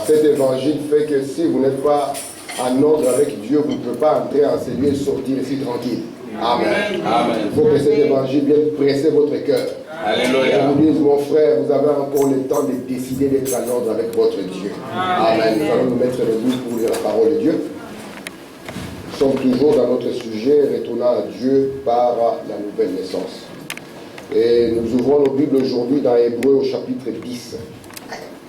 Cet évangile fait que si vous n'êtes pas en ordre avec Dieu, vous ne pouvez pas entrer en ces lieux et sortir ici tranquille. Amen. Amen. Il faut que cet évangile vienne presser votre cœur. Alléluia. Je vous dis, mon frère, vous avez encore le temps de décider d'être en ordre avec votre Dieu. Amen. Nous allons nous mettre debout pour lire la parole de Dieu. Nous sommes toujours dans notre sujet, retournant à Dieu par la nouvelle naissance. Et nous ouvrons nos Bibles aujourd'hui dans Hébreux au chapitre 10,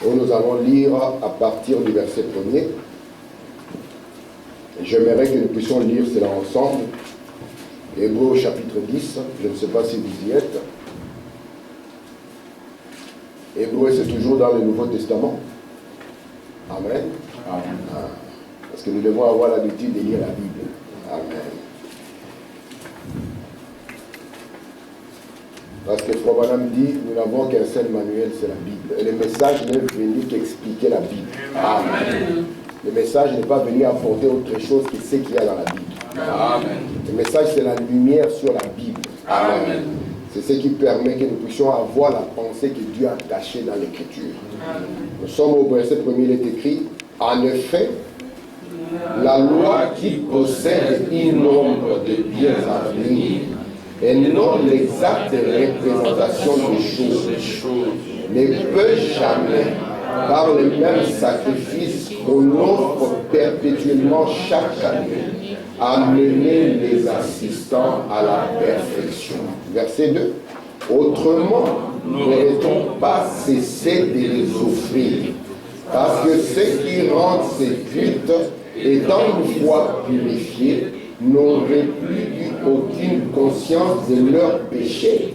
où nous allons lire à partir du verset 1er. J'aimerais que nous puissions lire cela ensemble. Hébreux au chapitre 10, je ne sais pas si vous y êtes. Hébreux, c'est toujours dans le Nouveau Testament. Amen. Amen. Parce que nous devons avoir l'habitude de lire la Bible. Amen. Parce que Frère Branham dit, nous n'avons qu'un seul manuel, c'est la Bible. Et le message n'est venu qu'expliquer la Bible. Amen. Le message n'est pas venu apporter autre chose que ce qu'il y a dans la Bible. Amen. Le message, c'est la lumière sur la Bible. Amen. C'est ce qui permet que nous puissions avoir la pensée que Dieu a cachée dans l'Écriture. Nous sommes au verset 1er, il est écrit, en effet, la loi qui possède un nombre de biens à venir et non l'exacte représentation des choses ne peut jamais, par le même sacrifice qu'on offre perpétuellement chaque année, amener les assistants à la perfection. Verset 2. Autrement, n'aurait-on pas cessé de les offrir, parce que ceux qui rendent ces cultes, étant une fois purifiés, n'auraient plus eu aucune conscience de leurs péchés.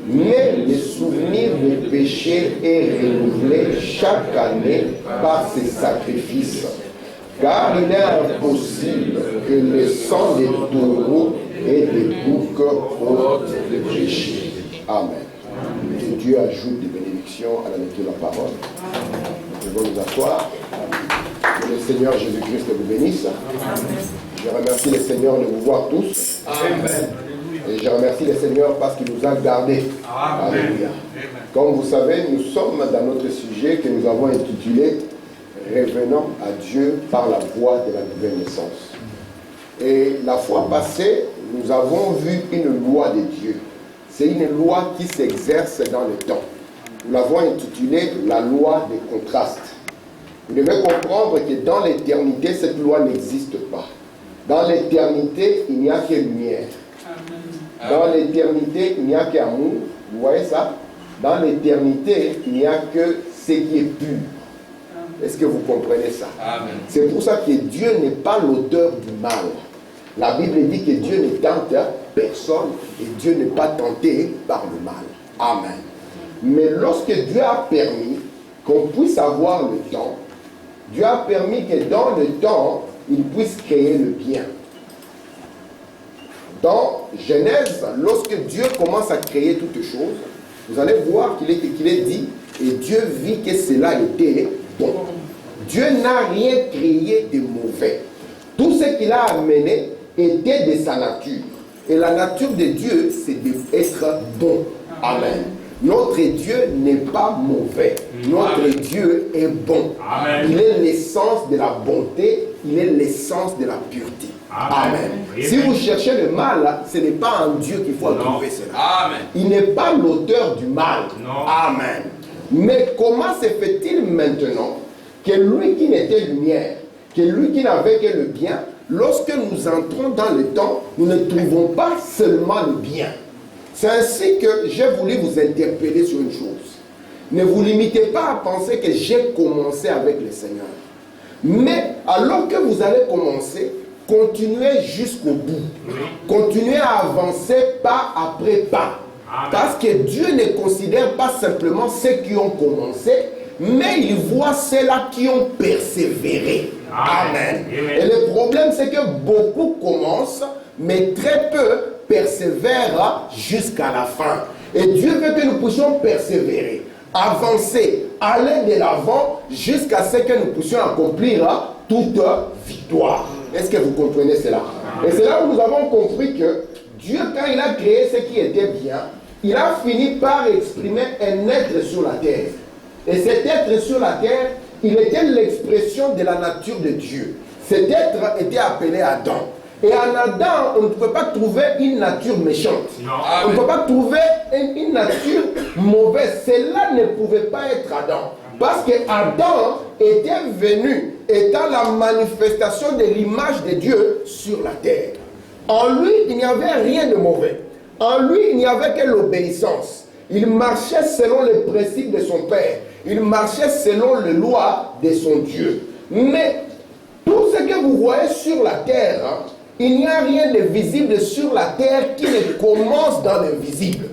Mais le souvenir du péché est renouvelé chaque année par ces sacrifices. Car il est impossible que le sang des taureaux et des boucs ôte le péché. Amen. Que Dieu ajoute des bénédictions à la lecture de la parole. Nous devons nous asseoir. Que le Seigneur Jésus-Christ vous bénisse. Je remercie le Seigneur de vous voir tous. Amen. Et je remercie le Seigneur parce qu'il nous a gardés. Alléluia. Comme vous savez, nous sommes dans notre sujet que nous avons intitulé « Revenant à Dieu par la voie de la nouvelle naissance ». Et la fois passée, nous avons vu une loi de Dieu. C'est une loi qui s'exerce dans le temps. Nous l'avons intitulée « La loi des contrastes ». Vous devez comprendre que dans l'éternité, cette loi n'existe pas. Dans l'éternité, il n'y a que lumière. Dans l'éternité, il n'y a qu'amour. Vous voyez ça? Dans l'éternité, il n'y a que ce qui est pur. Est-ce que vous comprenez ça? C'est pour ça que Dieu n'est pas l'auteur du mal. La Bible dit que Dieu ne tente personne et Dieu n'est pas tenté par le mal. Amen. Mais lorsque Dieu a permis qu'on puisse avoir le temps, Dieu a permis que dans le temps, il puisse créer le bien. Dans Genèse, lorsque Dieu commence à créer toutes choses, vous allez voir qu'il est dit, et Dieu vit que cela était bon. Dieu n'a rien créé de mauvais. Tout ce qu'il a amené était de sa nature. Et la nature de Dieu, c'est d'être bon. Amen. Notre Dieu n'est pas mauvais. Notre Dieu est bon. Amen. Il est l'essence de la bonté. Il est l'essence de la pureté. Amen. Si vous cherchez le mal, ce n'est pas en Dieu qu'il faut trouver cela. Amen. Il n'est pas l'auteur du mal. Non. Amen. Mais comment se fait-il maintenant que lui qui n'était lumière, que lui qui n'avait que le bien, lorsque nous entrons dans le temps, nous ne trouvons pas seulement le bien. C'est ainsi que j'ai voulu vous interpeller sur une chose. Ne vous limitez pas à penser que j'ai commencé avec le Seigneur. Mais alors que vous allez commencer, continuez jusqu'au bout. Continuez à avancer pas après pas. Parce que Dieu ne considère pas simplement ceux qui ont commencé, mais il voit ceux-là qui ont persévéré. Amen. Et le problème, c'est que beaucoup commencent, mais très peu persévèrent jusqu'à la fin. Et Dieu veut que nous puissions persévérer, avancer, aller de l'avant jusqu'à ce que nous puissions accomplir toute victoire. Est-ce que vous comprenez cela? Et c'est là où nous avons compris que Dieu, quand il a créé ce qui était bien, il a fini par exprimer un être sur la terre. Et cet être sur la terre, il était l'expression de la nature de Dieu. Cet être était appelé Adam. Et en Adam, on ne pouvait pas trouver une nature méchante. On ne peut pas trouver une nature mauvaise. Cela ne pouvait pas être Adam. Parce que Adam était venu étant la manifestation de l'image de Dieu sur la terre. En lui, il n'y avait rien de mauvais. En lui, il n'y avait que l'obéissance. Il marchait selon les principes de son Père. Il marchait selon les lois de son Dieu. Mais tout ce que vous voyez sur la terre, il n'y a rien de visible sur la terre qui ne commence dans l'invisible.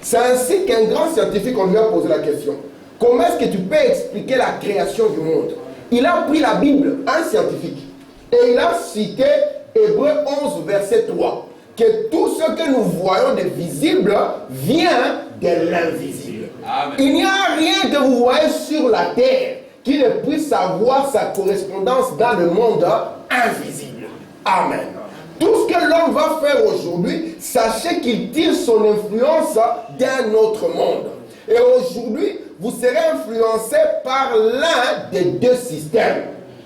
C'est ainsi qu'un grand scientifique, on lui a posé la question. Comment est-ce que tu peux expliquer la création du monde? Il a pris la Bible, un scientifique, et il a cité Hébreux 11, verset 3, que tout ce que nous voyons de visible vient de l'invisible. Il n'y a rien que vous voyez sur la terre qui ne puisse avoir sa correspondance dans le monde invisible. Amen. Tout ce que l'homme va faire aujourd'hui, sachez qu'il tire son influence d'un autre monde. Et aujourd'hui, vous serez influencé par l'un des deux systèmes.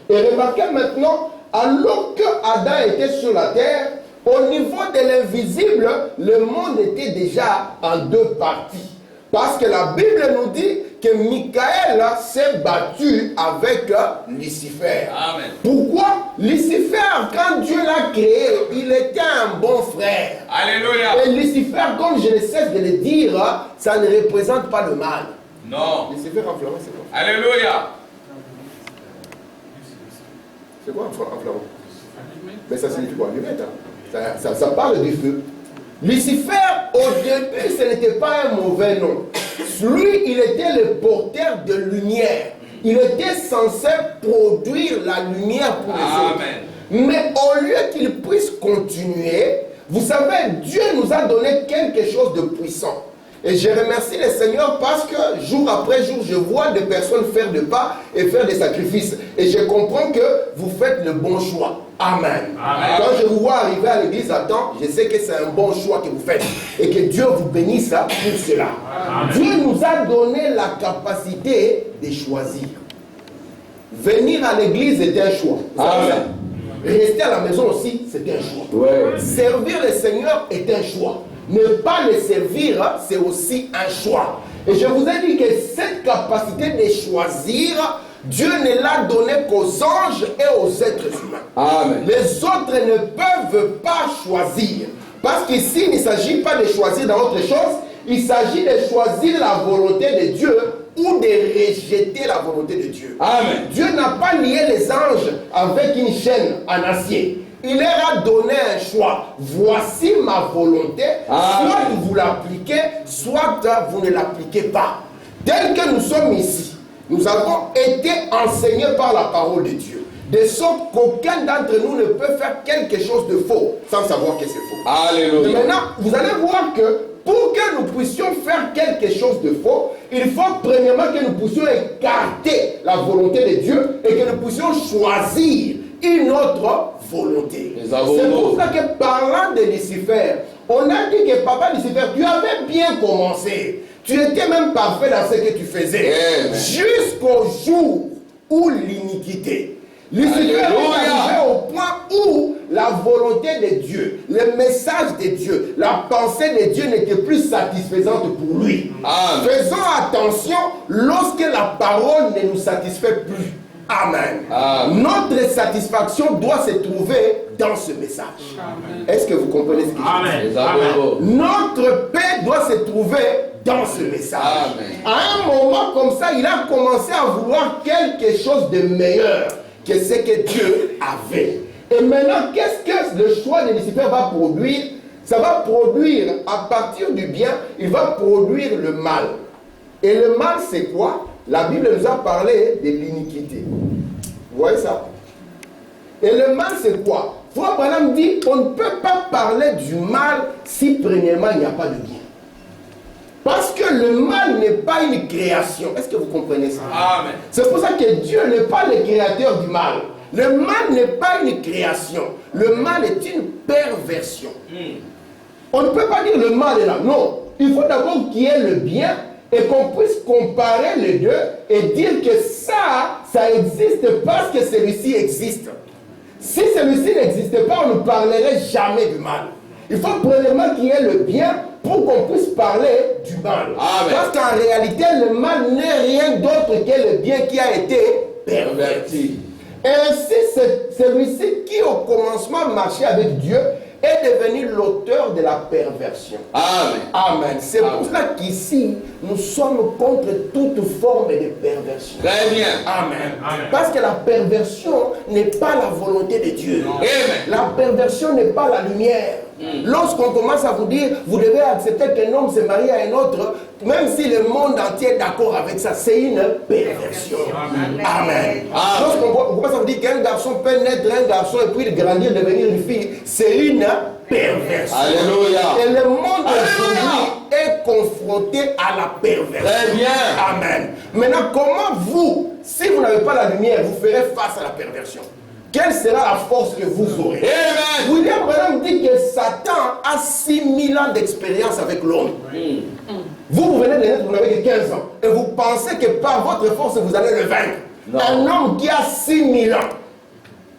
Et remarquez maintenant, alors que Adam était sur la terre, au niveau de l'invisible, le monde était déjà en deux parties. Parce que la Bible nous dit que Michael s'est battu avec Lucifer. Amen. Pourquoi? Lucifer, quand Dieu l'a créé, il était un bon frère. Alléluia. Et Lucifer, comme je ne cesse de le dire, ça ne représente pas le mal. Non. Lucifer en flamand, c'est quoi? Alléluia. C'est quoi en flamand? Mais ça signifie quoi? Allumette, ça parle du feu. Lucifer, au début, ce n'était pas un mauvais nom. Lui, il était le porteur de lumière. Il était censé produire la lumière pour les autres. Mais au lieu qu'il puisse continuer, vous savez, Dieu nous a donné quelque chose de puissant. Et je remercie le Seigneur parce que jour après jour, je vois des personnes faire des pas et faire des sacrifices. Et je comprends que vous faites le bon choix. Amen. Amen. Quand je vous vois arriver à l'église à temps, je sais que c'est un bon choix que vous faites. Et que Dieu vous bénisse pour cela. Amen. Dieu nous a donné la capacité de choisir. Venir à l'église est un choix. Amen. Rester à la maison aussi, c'est un choix. Ouais. Servir le Seigneur est un choix. Ne pas le servir, c'est aussi un choix. Et je vous ai dit que cette capacité de choisir, Dieu ne l'a donnée qu'aux anges et aux êtres humains. Amen. Les autres ne peuvent pas choisir. Parce qu'ici, il ne s'agit pas de choisir dans autre chose, il s'agit de choisir la volonté de Dieu ou de rejeter la volonté de Dieu. Amen. Dieu n'a pas lié les anges avec une chaîne en acier. Il leur a donné un choix. Voici ma volonté. Amen. Soit vous l'appliquez, soit vous ne l'appliquez pas. Tel que nous sommes ici, nous avons été enseignés par la parole de Dieu. De sorte qu'aucun d'entre nous ne peut faire quelque chose de faux sans savoir que c'est faux. Alléluia. Et maintenant, vous allez voir que pour que nous puissions faire quelque chose de faux, il faut premièrement que nous puissions écarter la volonté de Dieu et que nous puissions choisir une autre volonté. C'est pour ça que parlant de Lucifer, on a dit que papa Lucifer, tu avais bien commencé. Tu étais même parfait dans ce que tu faisais. Jusqu'au jour où l'iniquité. Lucifer est arrivé au point où la volonté de Dieu, le message de Dieu, la pensée de Dieu n'était plus satisfaisante pour lui. Amen. Faisons attention lorsque la parole ne nous satisfait plus. Amen. Amen. Notre satisfaction doit se trouver dans ce message. Est-ce que vous comprenez ce que je dis? Amen. Notre paix doit se trouver dans ce message. Amen. À un moment comme ça, il a commencé à vouloir quelque chose de meilleur que ce que Dieu avait. Et maintenant, qu'est-ce que le choix de Lucifer va produire? Ça va produire, à partir du bien, il va produire le mal. Et le mal, c'est quoi? La Bible nous a parlé de l'iniquité. Vous voyez ça? Et le mal, c'est quoi? Frère Branham dit, on ne peut pas parler du mal si premièrement il n'y a pas de bien. Parce que le mal n'est pas une création. Est-ce que vous comprenez ça? Amen. C'est pour ça que Dieu n'est pas le créateur du mal. Le mal n'est pas une création. Le mal est une perversion. On ne peut pas dire le mal est là. Non. Il faut d'abord qu'il y ait le bien et qu'on puisse comparer les deux et dire que ça existe parce que celui-ci existe. Si celui-ci n'existait pas, on ne parlerait jamais du mal. Il faut premièrement qu'il y ait le bien pour qu'on puisse parler du mal. Amen. Parce qu'en réalité, le mal n'est rien d'autre que le bien qui a été perverti. Et ainsi, celui-ci qui au commencement marchait avec Dieu est devenu l'auteur de la perversion. Amen. Amen. C'est pour cela qu'ici, nous sommes contre toute forme de perversion. Très bien. Amen. Amen. Parce que la perversion n'est pas la volonté de Dieu. Amen. La perversion n'est pas la lumière. Lorsqu'on commence à vous dire, vous devez accepter qu'un homme se marie à un autre, même si le monde entier est d'accord avec ça, c'est une perversion. Amen. Amen. Lorsqu'on commence à vous dire qu'un garçon peut naître un garçon et puis grandir, devenir une fille, c'est une perversion. Alléluia. Et le monde aujourd'hui est confronté à la perversion. Très bien. Amen. Maintenant, comment vous, si vous n'avez pas la lumière, vous ferez face à la perversion? Quelle sera la force que vous aurez? Amen. William Branham dit que Satan a 6000 ans d'expérience avec l'homme. Vous venez de naître, vous n'avez que 15 ans. Et vous pensez que par votre force, vous allez le vaincre. Non. Un homme qui a 6000 ans,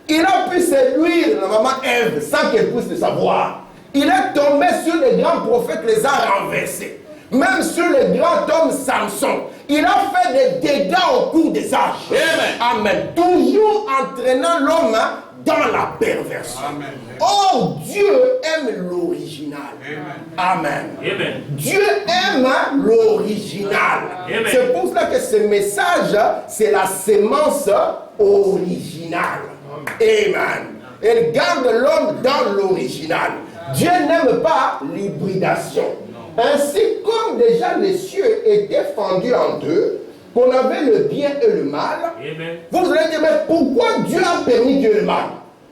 il a pu séduire la maman Ève sans qu'elle puisse le savoir. Il est tombé sur les grands prophètes, les a renversés. Même sur le grand homme Samson. Il a fait des dégâts au cours des âges. Amen. Amen. Toujours entraînant l'homme dans la perversion. Amen. Oh, Dieu aime l'original. Amen. Amen. Dieu aime l'original. C'est pour cela que ce message, c'est la sémence originale. Amen. Elle garde l'homme dans l'original. Dieu n'aime pas l'hybridation. Ainsi, comme déjà les cieux étaient fendus en deux, qu'on avait le bien et le mal, Amen. Vous allez dire, mais pourquoi Dieu a permis Dieu le mal?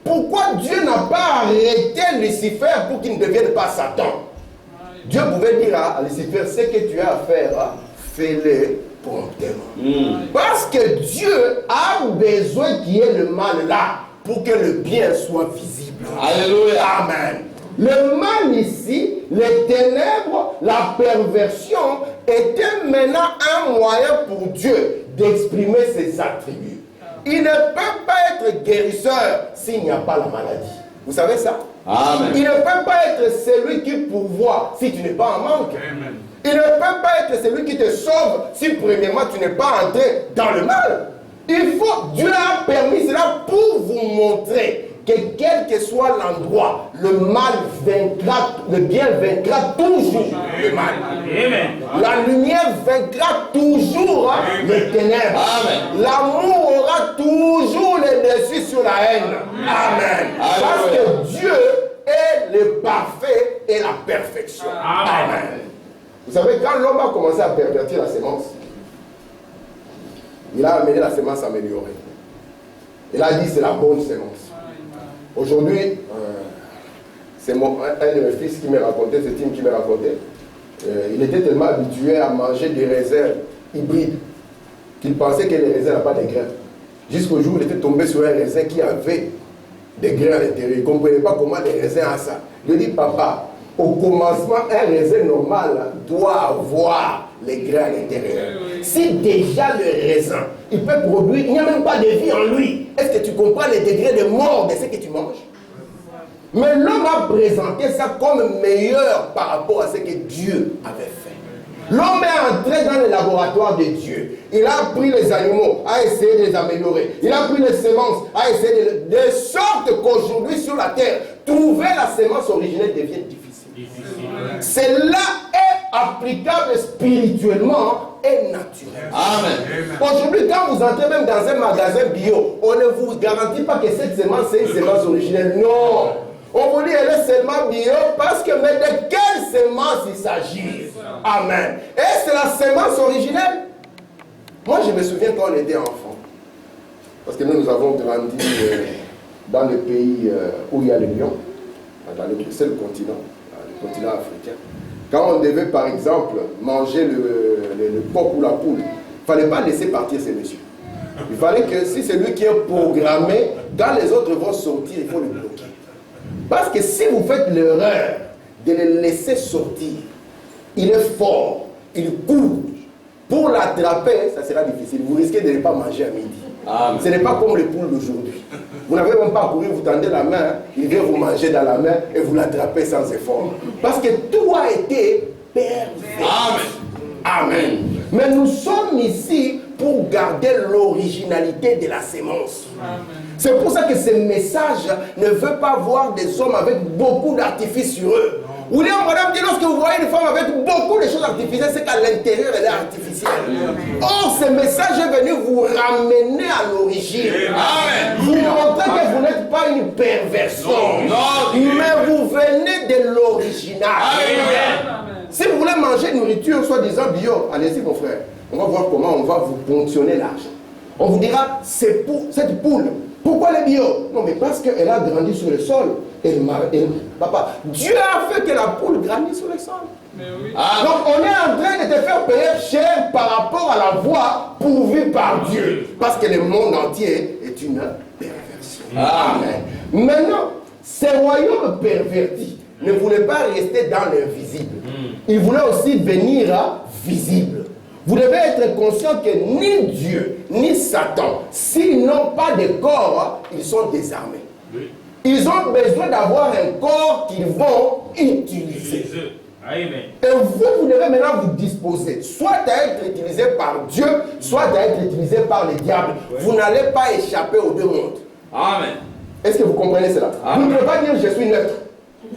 Pourquoi Dieu n'a pas arrêté Lucifer pour qu'il ne devienne pas Satan? Dieu pouvait dire à Lucifer, ce que tu as à faire, fais-le promptement. Parce que Dieu a besoin qu'il y ait le mal là, pour que le bien soit visible. Alléluia. Amen. Le mal ici, les ténèbres, la perversion, était maintenant un moyen pour Dieu d'exprimer ses attributs. Il ne peut pas être guérisseur s'il n'y a pas la maladie. Vous savez ça? Amen. Il ne peut pas être celui qui pourvoit si tu n'es pas en manque. Amen. Il ne peut pas être celui qui te sauve si premièrement tu n'es pas entré dans le mal. Dieu a permis cela pour vous montrer que quel que soit l'endroit, le mal vaincra, le bien vaincra toujours le mal. Amen. La lumière vaincra toujours les ténèbres. L'amour aura toujours le dessus sur la haine. Amen. Parce que Dieu est le parfait et la perfection. Amen. Vous savez, quand l'homme a commencé à pervertir la sémence, il a amené la sémence améliorée. Il a dit c'est la bonne sémence. Aujourd'hui, c'est un de mes fils qui m'a raconté, c'est Tim qui m'a raconté. Il était tellement habitué à manger des raisins hybrides qu'il pensait que les raisins n'avaient pas de grains. Jusqu'au jour où il était tombé sur un raisin qui avait des grains à l'intérieur. Il ne comprenait pas comment les raisins ont ça. Il lui dit, papa, au commencement, un raisin normal doit avoir les grains à l'intérieur. Si déjà le raisin, il peut produire, il n'y a même pas de vie en lui. Est-ce que tu comprends les degrés de mort de ce que tu manges? Mais l'homme a présenté ça comme meilleur par rapport à ce que Dieu avait fait. L'homme est entré dans le laboratoire de Dieu. Il a pris les animaux, a essayé de les améliorer. Il a pris les semences, a essayé de sorte qu'aujourd'hui sur la terre, trouver la semence originelle devient difficile. Cela est applicable spirituellement et naturellement. Amen. Aujourd'hui, quand vous entrez même dans un magasin bio, on ne vous garantit pas que cette semence est une semence originelle. Non. On vous dit elle est seulement bio parce que mais de quelle semence il s'agit? Amen. Et c'est la semence originelle. Moi, je me souviens quand on était enfant. Parce que nous avons grandi dans le pays où il y a les lions, dans le seul continent. Continent africain. Quand on devait par exemple manger le porc ou la poule, il ne fallait pas laisser partir ces messieurs. Il fallait que si c'est lui qui est programmé, quand les autres vont sortir, il faut le bloquer. Parce que si vous faites l'erreur de le laisser sortir, il est fort, il court, Pour l'attraper, ça sera difficile. Vous risquez de ne pas manger à midi. Amen. Ce n'est pas comme les poules d'aujourd'hui. Vous n'avez même pas couru, vous tendez la main, il vient vous manger dans la main et vous l'attrapez sans effort. Parce que tout a été pervers. Amen. Amen. Mais nous sommes ici pour garder l'originalité de la sémence. C'est pour ça que ce message ne veut pas voir des hommes avec beaucoup d'artifices sur eux. William Branham dit, lorsque vous voyez une femme avec beaucoup de choses artificielles, c'est qu'à l'intérieur elle est artificielle. Or, ce message est venu vous ramener à l'origine. Vous montrer que vous n'êtes pas une perversion, mais vous venez de l'original. Si vous voulez manger une nourriture soi-disant bio, allez-y mon frère, on va voir comment on va vous ponctionner l'argent. On vous dira, c'est pour cette poule. Pourquoi elle est bio? Non, mais parce qu'elle a grandi sur le sol. Papa, Dieu a fait que la poule grandisse sur le sol. Mais oui. Donc on est en train de te faire payer cher par rapport à la voie pourvue par Dieu. Parce que le monde entier est une perversion. Amen. Maintenant, ces royaumes pervertis ne voulaient pas rester dans l'invisible. Ils voulaient aussi venir visible. Vous devez être conscient que ni Dieu, ni Satan, s'ils n'ont pas de corps, ils sont désarmés. Oui. Ils ont besoin d'avoir un corps qu'ils vont utiliser. Et vous devez maintenant vous disposer, soit à être utilisé par Dieu, soit à être utilisé par les diables. Oui. Vous n'allez pas échapper aux deux mondes. Amen. Est-ce que vous comprenez cela? Amen. Vous ne pouvez pas dire je suis neutre.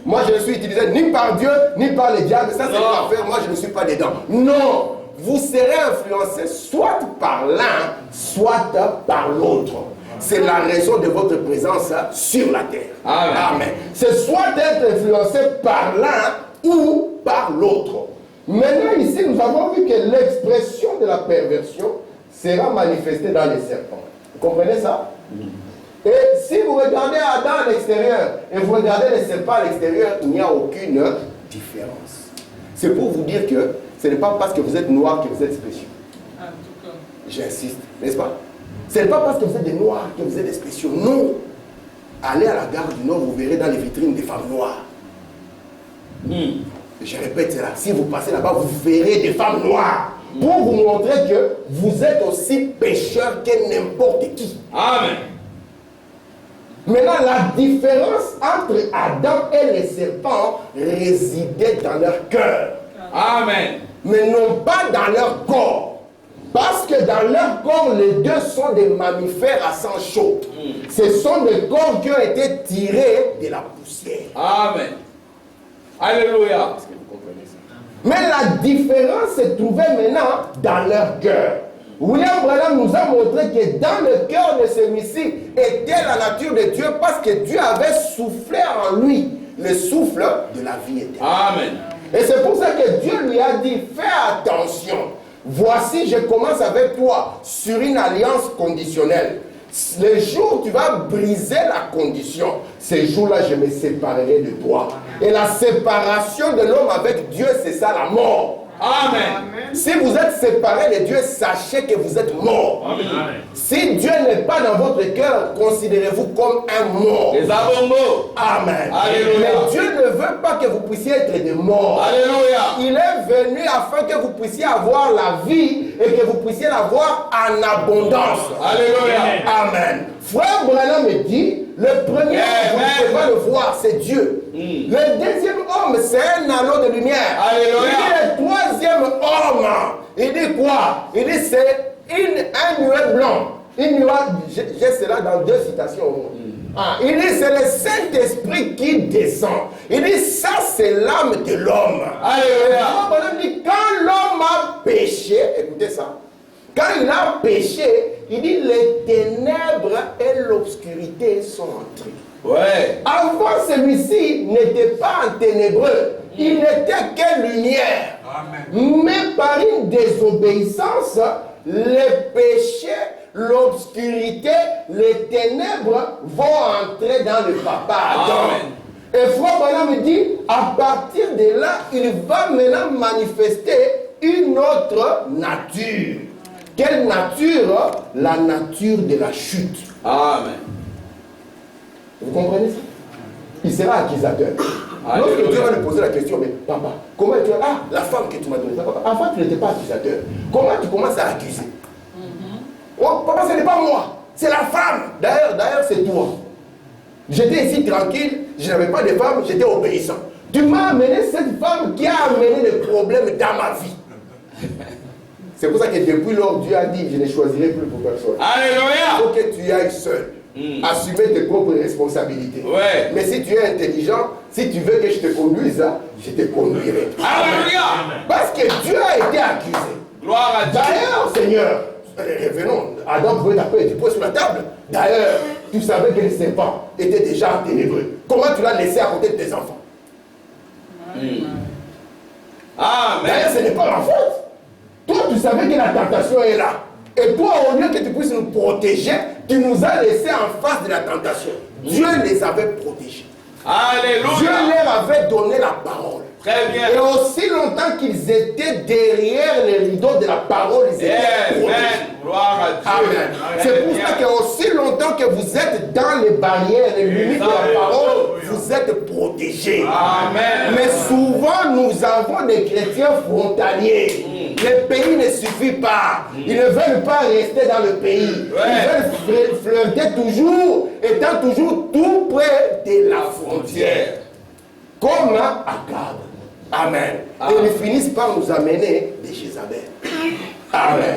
Moi je ne suis utilisé ni par Dieu, ni par les diables. Ça c'est l'affaire, moi je ne suis pas dedans. Non. Vous serez influencé soit par l'un, soit par l'autre. C'est la raison de votre présence sur la terre. Amen. Amen. C'est soit être influencé par l'un ou par l'autre. Maintenant ici, nous avons vu que l'expression de la perversion sera manifestée dans les serpents. Vous comprenez ça? Et si vous regardez Adam à l'extérieur et vous regardez les serpents à l'extérieur, il n'y a aucune différence. C'est pour vous dire que ce n'est pas parce que vous êtes noir que vous êtes spéciaux. J'insiste, n'est-ce pas? Ce n'est pas parce que vous êtes des noirs que vous êtes des spéciaux. Non. Allez à la gare du Nord, vous verrez dans les vitrines des femmes noires. Je répète cela. Si vous passez là-bas, vous verrez des femmes noires. Pour vous montrer que vous êtes aussi pécheurs que n'importe qui. Amen. Maintenant, la différence entre Adam et les serpents résidait dans leur cœur. Amen. Mais non pas dans leur corps. Parce que dans leur corps, les deux sont des mammifères à sang chaud. Ce sont des corps qui ont été tirés de la poussière. Amen. Alléluia. Est-ce que vous comprenez ça? Mais la différence se trouvait maintenant dans leur cœur. William Branham nous a montré que dans le cœur de celui-ci était la nature de Dieu parce que Dieu avait soufflé en lui le souffle de la vie éternelle. Amen. Et c'est pour ça que Dieu lui a dit, fais attention. Voici, je commence avec toi sur une alliance conditionnelle. Le jour où tu vas briser la condition, ces jours-là, je me séparerai de toi. Et la séparation de l'homme avec Dieu, c'est ça la mort. Amen. Amen. Si vous êtes séparés de Dieu, sachez que vous êtes mort. Amen. Si Dieu n'est pas dans votre cœur, considérez-vous comme un mort. Les abonnements. Amen. Alléluia. Mais Dieu ne veut pas que vous puissiez être des morts. Alléluia. Il est venu afin que vous puissiez avoir la vie et que vous puissiez l'avoir en abondance. Alléluia. Amen. Frère Branham me dit, le premier homme, vous ne pouvez pas le voir, c'est Dieu. Le deuxième homme, c'est un anneau de lumière. Alléluia. Et le troisième homme, il dit quoi? Il dit c'est un nuage blanc. Une nuage, j'ai cela dans 2 citations. Il dit c'est le Saint-Esprit qui descend. Il dit ça c'est l'âme de l'homme. Alléluia. Il dit quand l'homme a péché, écoutez ça. Quand il a péché, il dit les ténèbres et l'obscurité sont entrées. Ouais. Avant, celui-ci n'était pas en ténébreux, il n'était que lumière. Amen. Mais par une désobéissance, les péchés, l'obscurité, les ténèbres vont entrer dans le papa Adam. Et Frère Branham me dit, à partir de là, il va maintenant manifester une autre nature. Quelle nature? La nature de la chute. Amen. Vous comprenez ça? Il sera accusateur. Lorsque Dieu va lui poser la question, mais papa, comment tu as... Ah, la femme que tu m'as donnée, papa, avant tu n'étais pas accusateur. Comment tu commences à accuser? Oh, papa, ce n'est pas moi, c'est la femme. D'ailleurs, c'est toi. J'étais ici tranquille, je n'avais pas de femme, j'étais obéissant. Tu m'as amené cette femme qui a amené des problèmes dans ma vie. C'est pour ça que depuis lors, Dieu a dit, je ne choisirai plus pour personne. Alléluia. Il faut que tu ailles seul. Assumer tes propres responsabilités. Ouais. Mais si tu es intelligent, si tu veux que je te conduise, je te conduirai. Alléluia. Parce que Dieu a été accusé. Gloire à Dieu. D'ailleurs, Seigneur, revenons, Adam pouvait taper du poing sur la table. D'ailleurs, tu savais que le serpent était déjà ténébreux. Comment tu l'as laissé à côté de tes enfants? D'ailleurs, ce n'est pas ma faute. Toi, tu savais que la tentation est là. Et toi, au lieu que tu puisses nous protéger, tu nous as laissés en face de la tentation. Dieu les avait protégés. Alléluia. Dieu leur avait donné la parole. Très bien. Et aussi longtemps qu'ils étaient derrière les rideaux de la parole, ils étaient protégés. Gloire à Dieu. Amen. C'est pour ça que aussi longtemps que vous êtes dans les barrières, les limites de la parole, vous êtes protégés. Amen. Mais souvent, nous avons des chrétiens frontaliers. Le pays ne suffit pas. Ils ne veulent pas rester dans le pays. Ils veulent flirter toujours, étant toujours tout près de la frontière. Comme Akab. Amen. Et ils finissent par nous amener des Jézabel. Amen.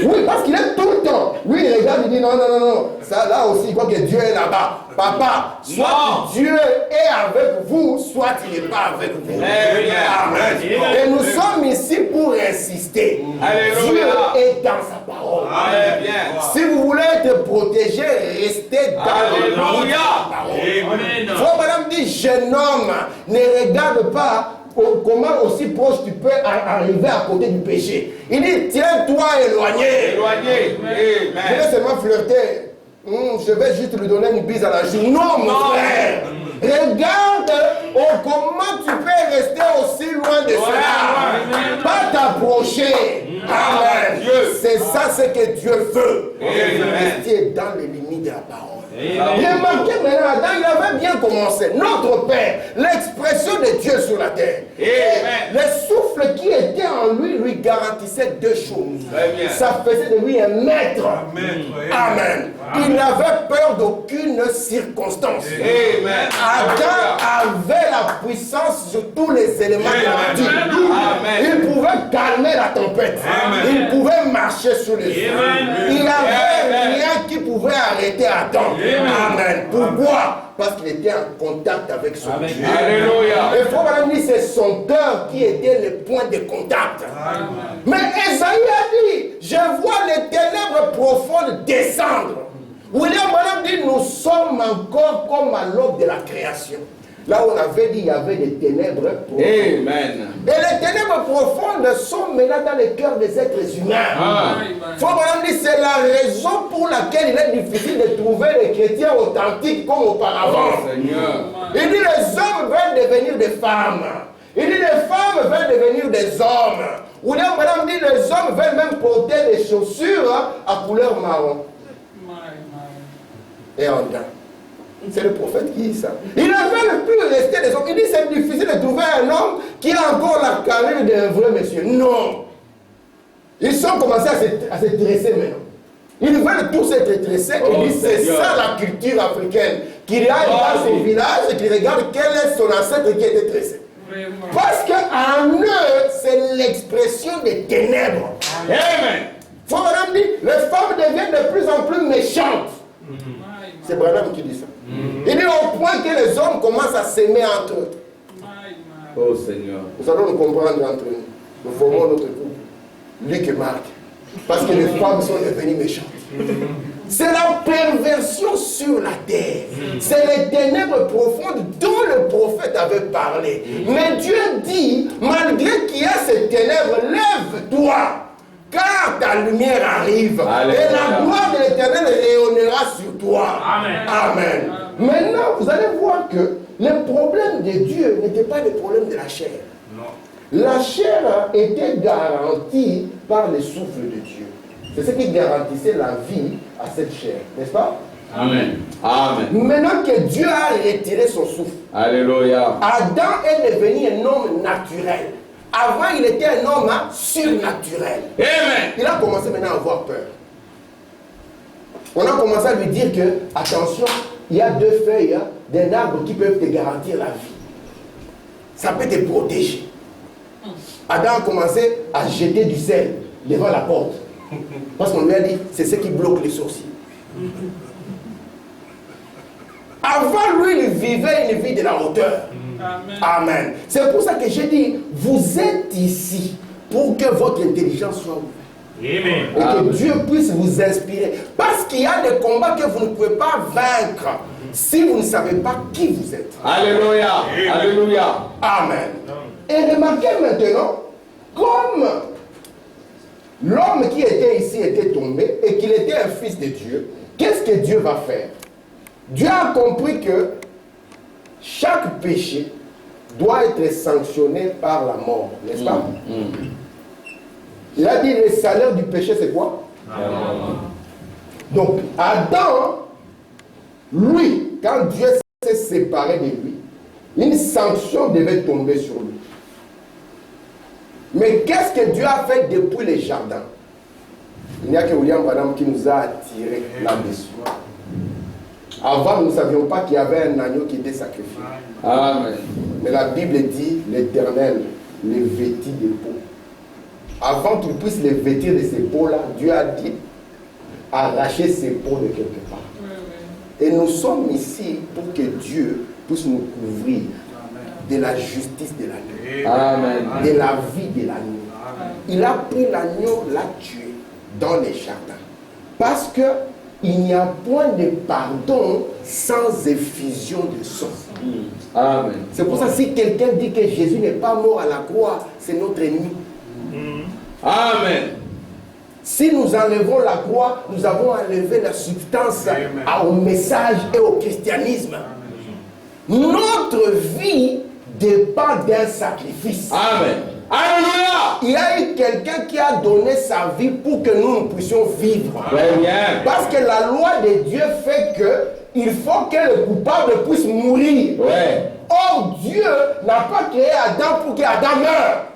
Oui, parce qu'il est tout le temps. Lui, il regarde, il dit non, non, non, non. Ça, là aussi, il voit que Dieu est là-bas. Papa, soit Dieu est avec vous, soit il n'est pas avec vous. Amen. Et nous sommes ici pour insister. Dieu est dans sa parole. Si vous voulez être protégé, restez dans la parole. Frère Madame dit, jeune homme, ne regarde pas comment aussi proche tu peux arriver à côté du péché. Il dit, tiens-toi éloigné. Je vais seulement flirter. Je vais juste lui donner une bise à la joue. Non, mon frère. Regarde comment tu peux rester aussi loin de cela. Pas t'approcher. Amen. C'est ça ce que Dieu veut. Rester dans les limites de la parole. Remarquez maintenant, Adam, il avait bien commencé. Notre Père, l'expression de Dieu sur la terre. Le souffle qui était en lui lui garantissait deux choses. Ça faisait de lui un maître. Amen. Il n'avait peur d'aucune circonstance. Adam avait la puissance sur tous les éléments de la vie. Il pouvait calmer la tempête. Il pouvait marcher sur les eaux. Il n'avait rien qui pouvait arrêter Adam. Amen. Pourquoi? Parce qu'il était en contact avec son Dieu. Alléluia. Et frère Madame dit, c'est son cœur qui était le point de contact. Amen. Mais Esaïe a dit, je vois les ténèbres profondes descendre. William Madame dit, nous sommes encore comme à l'aube de la création. Là où on avait dit, il y avait des ténèbres profondes. Amen. Et les ténèbres profondes sont maintenant dans les cœurs des êtres humains. Faut Madame dit, c'est la raison pour laquelle il est difficile de trouver les chrétiens authentiques comme auparavant. Il dit, les hommes veulent devenir des femmes. Il dit, les femmes veulent devenir des hommes. Ou bien Madame dit, les hommes veulent même porter des chaussures à couleur marron. Et en dents. C'est le prophète qui dit ça. Il ne veut plus rester des hommes. Il dit c'est difficile de trouver un homme qui a encore la carrure d'un vrai monsieur. Non. Ils sont commencés à se dresser maintenant. Ils veulent tous être dressés. Il dit c'est ça la culture africaine. Qu'il aille dans son village et qu'il regarde quel est son ancêtre qui était dressé. Parce qu'en eux, c'est l'expression des ténèbres. Amen. Faut Madame dit, les femmes deviennent de plus en plus méchantes. C'est Branham qui dit ça. Il dit au point que les hommes commencent à s'aimer entre eux. Oh Seigneur. Nous allons nous comprendre entre nous. Nous formons notre couple. Luc et Marc. Parce que les femmes sont devenues méchantes. C'est la perversion sur la terre. C'est les ténèbres profondes dont le prophète avait parlé. Mais Dieu dit, malgré qu'il y a ces ténèbres, lève-toi. Car ta lumière arrive. Alléluia. Et la gloire de l'Éternel rayonnera sur toi. Amen. Amen. Maintenant, vous allez voir que le problème de Dieu n'était pas le problème de la chair. Non. La chair était garantie par le souffle de Dieu. C'est ce qui garantissait la vie à cette chair, n'est-ce pas? Amen. Amen. Maintenant que Dieu a retiré son souffle, Alléluia. Adam est devenu un homme naturel. Avant, il était un homme surnaturel. Amen. Il a commencé maintenant à avoir peur. On a commencé à lui dire que, attention, il y a 2 feuilles d'un arbre qui peuvent te garantir la vie. Ça peut te protéger. Adam a commencé à jeter du sel devant la porte. Parce qu'on lui a dit, c'est ce qui bloque les sorciers. Avant lui, il vivait une vie de la hauteur. Amen. Amen. C'est pour ça que j'ai dit, vous êtes ici pour que votre intelligence soit ouverte. Amen. Et que Dieu puisse vous inspirer. Parce qu'il y a des combats que vous ne pouvez pas vaincre si vous ne savez pas qui vous êtes. Alléluia. Alléluia. Amen. Et remarquez maintenant, comme l'homme qui était ici était tombé et qu'il était un fils de Dieu, qu'est-ce que Dieu va faire? Dieu a compris que chaque péché doit être sanctionné par la mort, n'est-ce pas? Il a dit le salaire du péché c'est quoi? Donc Adam, lui, quand Dieu s'est séparé de lui, une sanction devait tomber sur lui. Mais qu'est-ce que Dieu a fait depuis les jardins? Il n'y a que William Branham qui nous a attirés là-dessus. Avant, nous ne savions pas qu'il y avait un agneau qui était sacrifié. Amen. Mais la Bible dit, l'Éternel les vêtit de peaux. Avant qu'il puisse les vêtir de ces peaux-là, Dieu a dit, arracher ces peaux de quelque part. Et nous sommes ici pour que Dieu puisse nous couvrir de la justice de l'agneau. Amen. De la vie de l'agneau. Il a pris l'agneau, l'a tué dans les jardins. Parce que il n'y a point de pardon sans effusion de sang. Amen. C'est pour ça que si quelqu'un dit que Jésus n'est pas mort à la croix, c'est notre ennemi. Amen. Si nous enlevons la croix, nous avons enlevé la substance au message et au christianisme. Notre vie dépend d'un sacrifice. Amen. Alléluia. Il y a eu quelqu'un qui a donné sa vie pour que nous puissions vivre. Très bien. Parce que la loi de Dieu fait que il faut que le coupable puisse mourir. Ouais. Or, Dieu n'a pas créé Adam pour qu'Adam meure.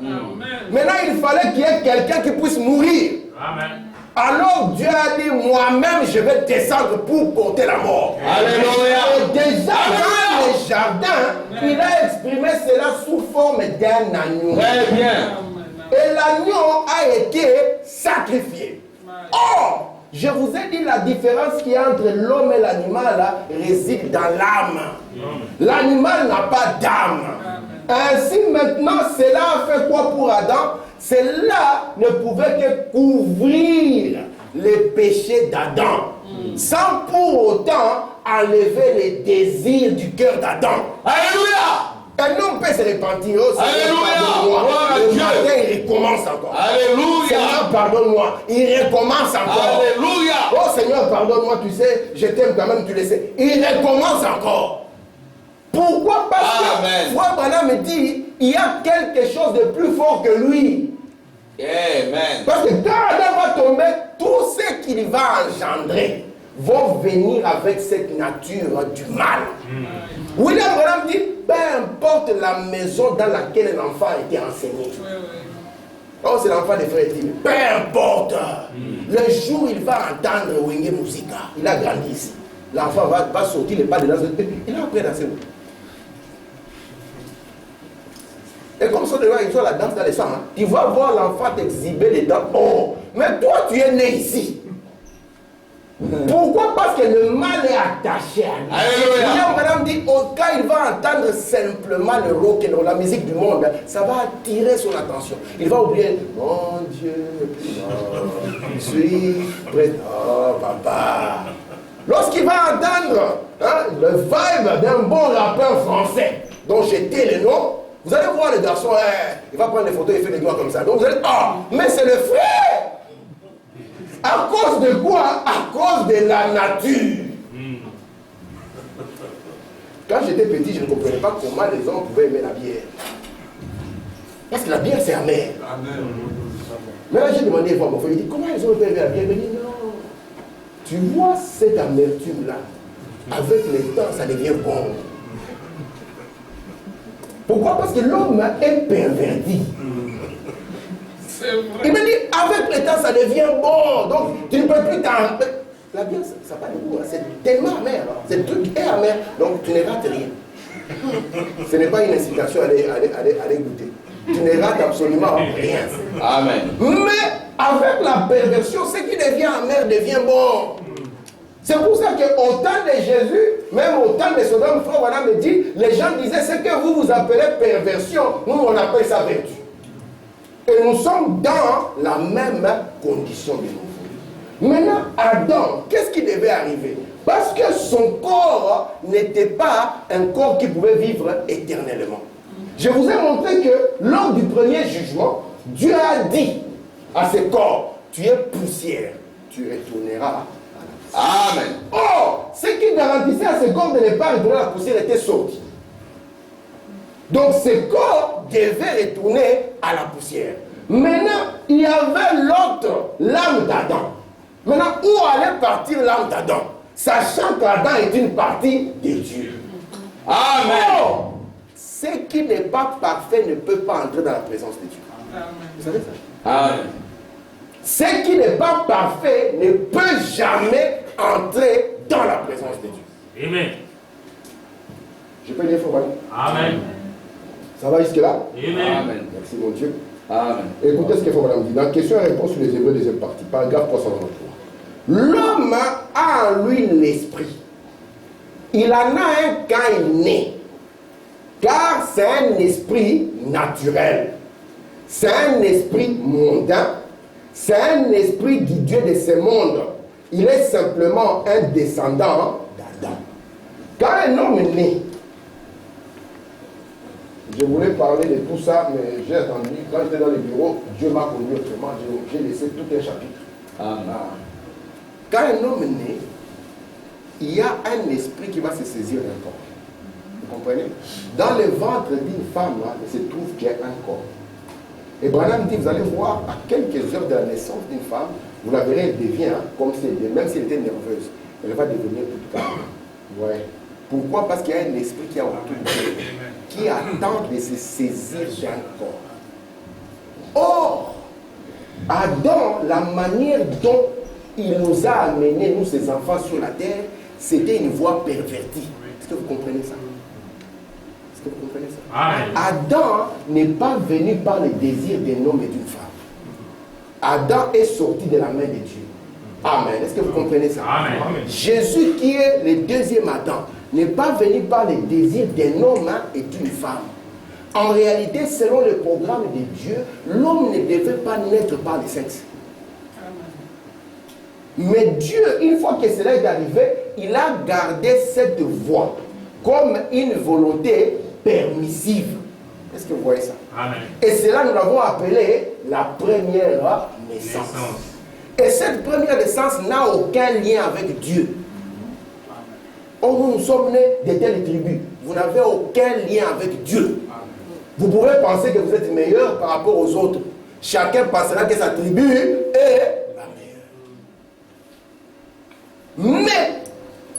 Maintenant, il fallait qu'il y ait quelqu'un qui puisse mourir. Amen. Alors Dieu a dit, moi-même, je vais descendre pour porter la mort. Alléluia. Et déjà, dans les jardins, il a exprimé cela sous forme d'un agneau. Très bien. Et l'agneau a été sacrifié. Or, je vous ai dit la différence qu'il y a entre l'homme et l'animal réside dans l'âme. L'animal n'a pas d'âme. Ainsi maintenant, cela a fait quoi pour Adam? Cela ne pouvait que couvrir les péchés d'Adam, sans pour autant enlever les désirs du cœur d'Adam. Alléluia. Un homme peut se repentir. Oh, Alléluia. Le matin, il recommence encore. Alléluia. Seigneur, pardonne-moi. Il recommence encore. Alléluia. Oh Seigneur, pardonne-moi, tu sais, je t'aime quand même, tu le sais. Il recommence encore. Pourquoi? Parce que Frère Branham me dit, il y a quelque chose de plus fort que lui. Amen. Parce que quand Adam va tomber, tout ce qu'il va engendrer vont venir avec cette nature du mal. William Branham dit, peu importe la maison dans laquelle l'enfant a été enseigné. Oh, c'est l'enfant de frère Tim. Peu importe. Le jour où il va entendre Wenge Musica, il a grandi ici. L'enfant va sortir les pas de danse. Il a appris à danser. Et comme ça, ils ont la danse dans les sangs. Hein. Tu vas voir l'enfant t'exhiber les dents. Oh, mais toi, tu es né ici. Pourquoi? Parce que le mal est attaché à lui. Alléluia. Madame dit, quand il va entendre simplement le rock et la musique du monde, ça va attirer son attention. Il va oublier, mon Dieu, je suis prêt. Oh, papa. Lorsqu'il va entendre le vibe d'un bon rappeur français, dont j'étais le nom, vous allez voir le garçon, il va prendre des photos et faire des doigts comme ça. Donc vous allez, mais c'est le frère. À cause de quoi? À cause de la nature. Quand j'étais petit, je ne comprenais pas comment les hommes pouvaient aimer la bière. Parce que la bière, c'est amer. Mais là, j'ai demandé à mon frère, il dit, comment les hommes peuvent aimer la bière? Il me dit, non. Tu vois cette amertume-là, avec le temps, ça devient bon. Pourquoi? Parce que l'homme est perverti. Il me dit, avec le temps, ça devient bon. Donc, tu ne peux plus t'en... La bière, ça n'a pas de goût. C'est tellement amer. Ce truc est amer. Donc, tu ne rates rien. Ce n'est pas une incitation à aller goûter. Tu ne rates absolument rien. Amen. Mais avec la perversion, ce qui devient amer devient bon. C'est pour ça qu'au temps de Jésus, même au temps de Sodome, frère Voilà me dit, les gens disaient ce que vous appelez perversion, nous on appelle ça vertu. Et nous sommes dans la même condition de nouveau. Maintenant, Adam, qu'est-ce qui devait arriver? Parce que son corps n'était pas un corps qui pouvait vivre éternellement. Je vous ai montré que lors du premier jugement, Dieu a dit à ce corps, tu es poussière, tu retourneras. Amen. Or, ce qui garantissait à ce corps de ne pas retourner à la poussière était sorti. Donc ce corps devait retourner à la poussière. Maintenant, il y avait l'autre, l'âme d'Adam. Maintenant, où allait partir l'âme d'Adam? Sachant qu'Adam est une partie de Dieu. Amen. Or, ce qui n'est pas parfait ne peut pas entrer dans la présence de Dieu. Vous savez ça? Amen. Ce qui n'est pas parfait ne peut jamais entrer dans la présence de Dieu. Amen. Je peux dire, frère? Amen. Ça va jusque-là? Amen. Merci, mon Dieu. Amen. Écoutez ce que frère dit. Dans question et réponse sur les Hébreux, deuxième partie, paragraphe 393. L'homme a en lui l'esprit. Il en a un quand il naît. Car c'est un esprit naturel. C'est un esprit mondain. C'est un esprit du Dieu de ce monde. Il est simplement un descendant d'Adam. Quand un homme est né, je voulais parler de tout ça, mais j'ai attendu. Quand j'étais dans le bureau, Dieu m'a connu autrement. J'ai laissé tout un chapitre. Amen. Quand un homme est né, il y a un esprit qui va se saisir d'un corps. Vous comprenez? Dans le ventre d'une femme, là, il se trouve qu'il y a un corps. Et Branham dit, vous allez voir, à quelques heures de la naissance d'une femme, vous la verrez, elle devient, comme si elle, même si elle était nerveuse, elle va devenir toute calme. Ouais. Pourquoi? Parce qu'il y a un esprit qui est autour d'elle, qui attend de se saisir d'un corps. Or, Adam, la manière dont il nous a amenés, nous ses enfants sur la terre, c'était une voie pervertie. Est-ce que vous comprenez ça? Est-ce que vous comprenez ça? Amen. Adam n'est pas venu par le désir d'un homme et d'une femme. Adam est sorti de la main de Dieu. Amen. Est-ce que vous comprenez ça? Amen. Jésus, qui est le deuxième Adam, n'est pas venu par le désir d'un homme et d'une femme. En réalité, selon le programme de Dieu, l'homme ne devait pas naître par le sexe. Mais Dieu, une fois que cela est arrivé, il a gardé cette voie comme une volonté permissive. Est-ce que vous voyez ça? Amen. Et cela, nous l'avons appelé la première naissance. Et cette première naissance n'a aucun lien avec Dieu. Or, nous sommes nés de telles tribus. Vous n'avez aucun lien avec Dieu. Vous pouvez penser que vous êtes meilleur par rapport aux autres. Chacun pensera que sa tribu est la meilleure. Mais,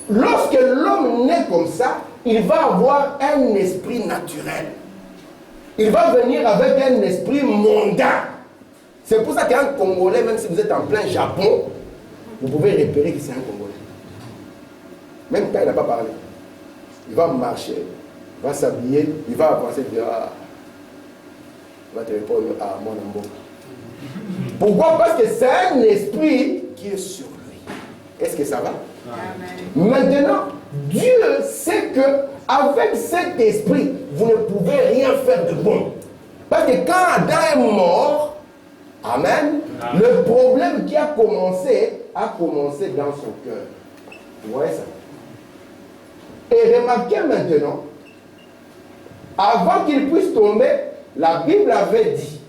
lorsque l'homme naît comme ça, il va avoir un esprit naturel. Il va venir avec un esprit mondain. C'est pour ça qu'un Congolais, même si vous êtes en plein Japon, vous pouvez repérer que c'est un Congolais. Même quand il n'a pas parlé. Il va marcher, il va s'habiller, il va avancer, il va te répondre à mon amour. Pourquoi? Parce que c'est un esprit qui est sur lui. Est-ce que ça va? Amen. Maintenant, Dieu sait que avec cet esprit, vous ne pouvez rien faire de bon. Parce que quand Adam est mort, amen, le problème qui a commencé dans son cœur. Vous voyez ça? Et remarquez maintenant, avant qu'il puisse tomber, la Bible avait dit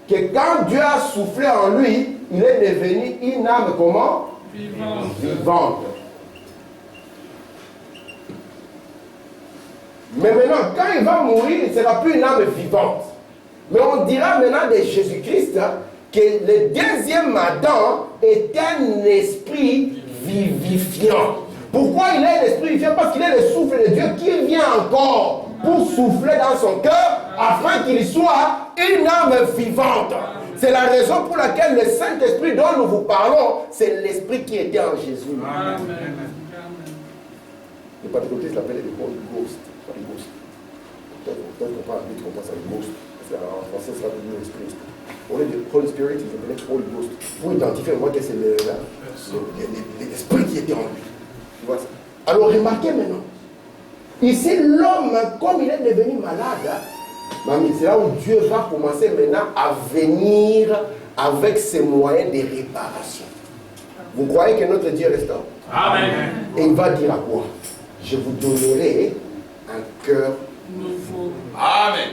que quand Dieu a soufflé en lui, il est devenu une âme comment? Vivante. Mais maintenant, quand il va mourir, il ne sera plus une âme vivante. Mais on dira maintenant de Jésus-Christ que le deuxième Adam est un esprit vivifiant. Pourquoi il est l'esprit vivifiant? Parce qu'il est le souffle de Dieu qui vient encore pour souffler dans son cœur afin qu'il soit une âme vivante. C'est la raison pour laquelle le Saint-Esprit dont nous vous parlons, c'est l'esprit qui était en Jésus. Amen. Le pentecôtiste l'appelle le Holy Ghost. Holy Ghost. Peut-être qu'on parle vite, qu'on pense à le Ghost. En français, ça veut dire l'esprit. On est le Holy Spirit, ils appellent Holy Ghost. Pour identifier, moi, que c'est l'esprit qui était en lui. Tu vois ça? Alors, remarquez maintenant. Ici, l'homme, comme il est devenu malade, c'est là où Dieu va commencer maintenant à venir avec ses moyens de réparation. Vous croyez que notre Dieu restaure? Amen. Et il va dire à quoi? Je vous donnerai un cœur nouveau. Amen.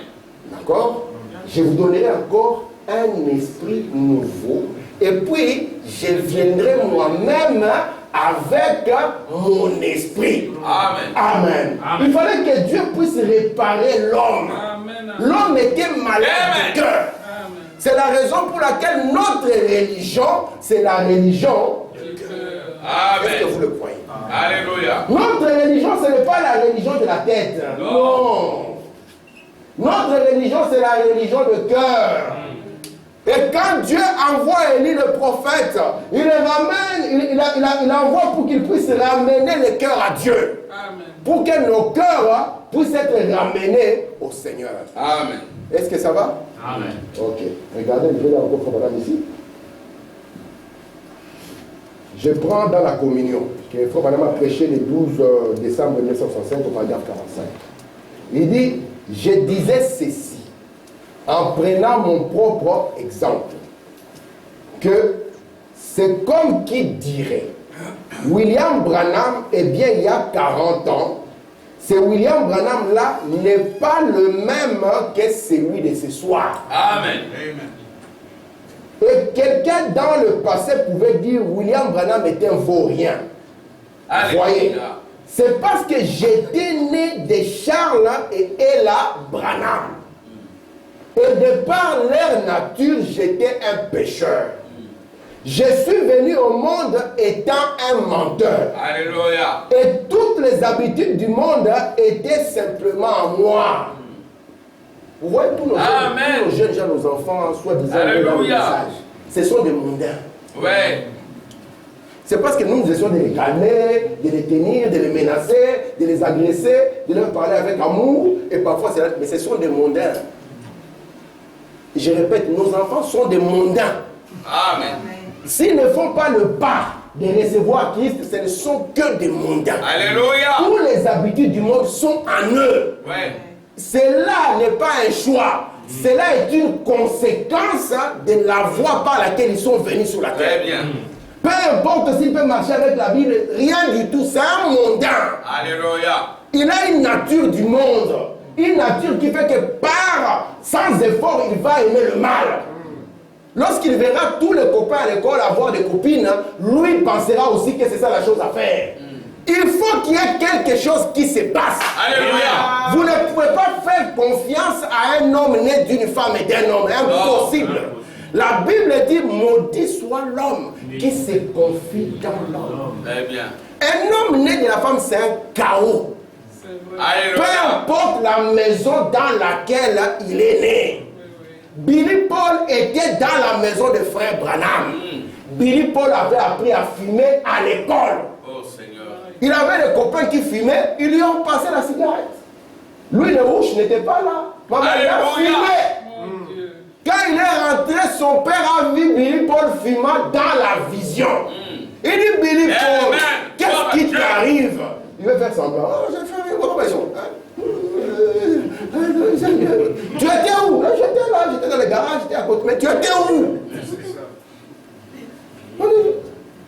D'accord? Je vous donnerai encore un esprit nouveau. Et puis, je viendrai moi-même avec mon esprit. Amen. Amen. Amen. Il fallait que Dieu puisse réparer l'homme. L'homme était malade du cœur. C'est la raison pour laquelle notre religion, c'est la religion du cœur. Est-ce que vous le croyez? Alléluia. Notre religion, ce n'est pas la religion de la tête. Non. Notre religion, c'est la religion de cœur. Et quand Dieu envoie Élie le prophète, il le ramène, il envoie pour qu'il puisse ramener le cœur à Dieu. Amen. Pour que nos cœurs puissent être ramenés au Seigneur. Amen. Est-ce que ça va? Amen. Ok. Regardez, je vais encore pour madame ici. Je prends dans la communion, que Frère Madame a prêché le 12 décembre 1965 au paragraphe 45. Il dit, je disais ceci, en prenant mon propre exemple, que c'est comme qui dirait, William Branham, eh bien il y a 40 ans, ce William Branham là n'est pas le même que celui de ce soir. Amen. Et quelqu'un dans le passé pouvait dire William Branham était un vaurien. Vous voyez, c'est parce que j'étais né de Charles et Ella Branham. Et de par leur nature, j'étais un pécheur. Je suis venu au monde étant un menteur. Alléluia. Et toutes les habitudes du monde étaient simplement en moi. Vous voyez tous nos jeunes gens, nos enfants, soi-disant, dans le message. Ce sont des mondains. Ouais. C'est parce que nous essayons de les calmer, de les tenir, de les menacer, de les agresser, de leur parler avec amour. Et parfois, c'est là, mais ce sont des mondains. Je répète, nos enfants sont des mondains. Amen. S'ils ne font pas le pas de recevoir Christ, ce ne sont que des mondains. Alléluia. Toutes les habitudes du monde sont en eux. Ouais. Cela n'est pas un choix. Cela est une conséquence de la voie par laquelle ils sont venus sur la terre. Très bien. Peu importe s'il peut marcher avec la Bible, rien du tout. C'est un mondain. Alléluia. Il a une nature du monde. Une nature qui fait que sans effort, il va aimer le mal. Lorsqu'il verra tous les copains à l'école avoir des copines, lui pensera aussi que c'est ça la chose à faire. Il faut qu'il y ait quelque chose qui se passe. Alléluia. Vous ne pouvez pas faire confiance à un homme né d'une femme et d'un homme. C'est impossible. La Bible dit, maudit soit l'homme qui se confie dans l'homme. Très bien. Un homme né de la femme, c'est un chaos. Peu importe la maison dans laquelle il est né. Billy Paul était dans la maison de frère Branham. Billy Paul avait appris à fumer à l'école. Oh, Seigneur. Il avait des copains qui fumaient, ils lui ont passé la cigarette. Lui, le rouge n'était pas là. Maman, il a fumé. Quand il est rentré, son père a vu Billy Paul fumant dans la vision. Il dit, Billy Paul, qu'est-ce qui t'arrive? Il veut faire semblant. Oh, j'ai fait une raison. Tu étais où? J'étais là, j'étais dans le garage, j'étais à côté. Mais tu étais où?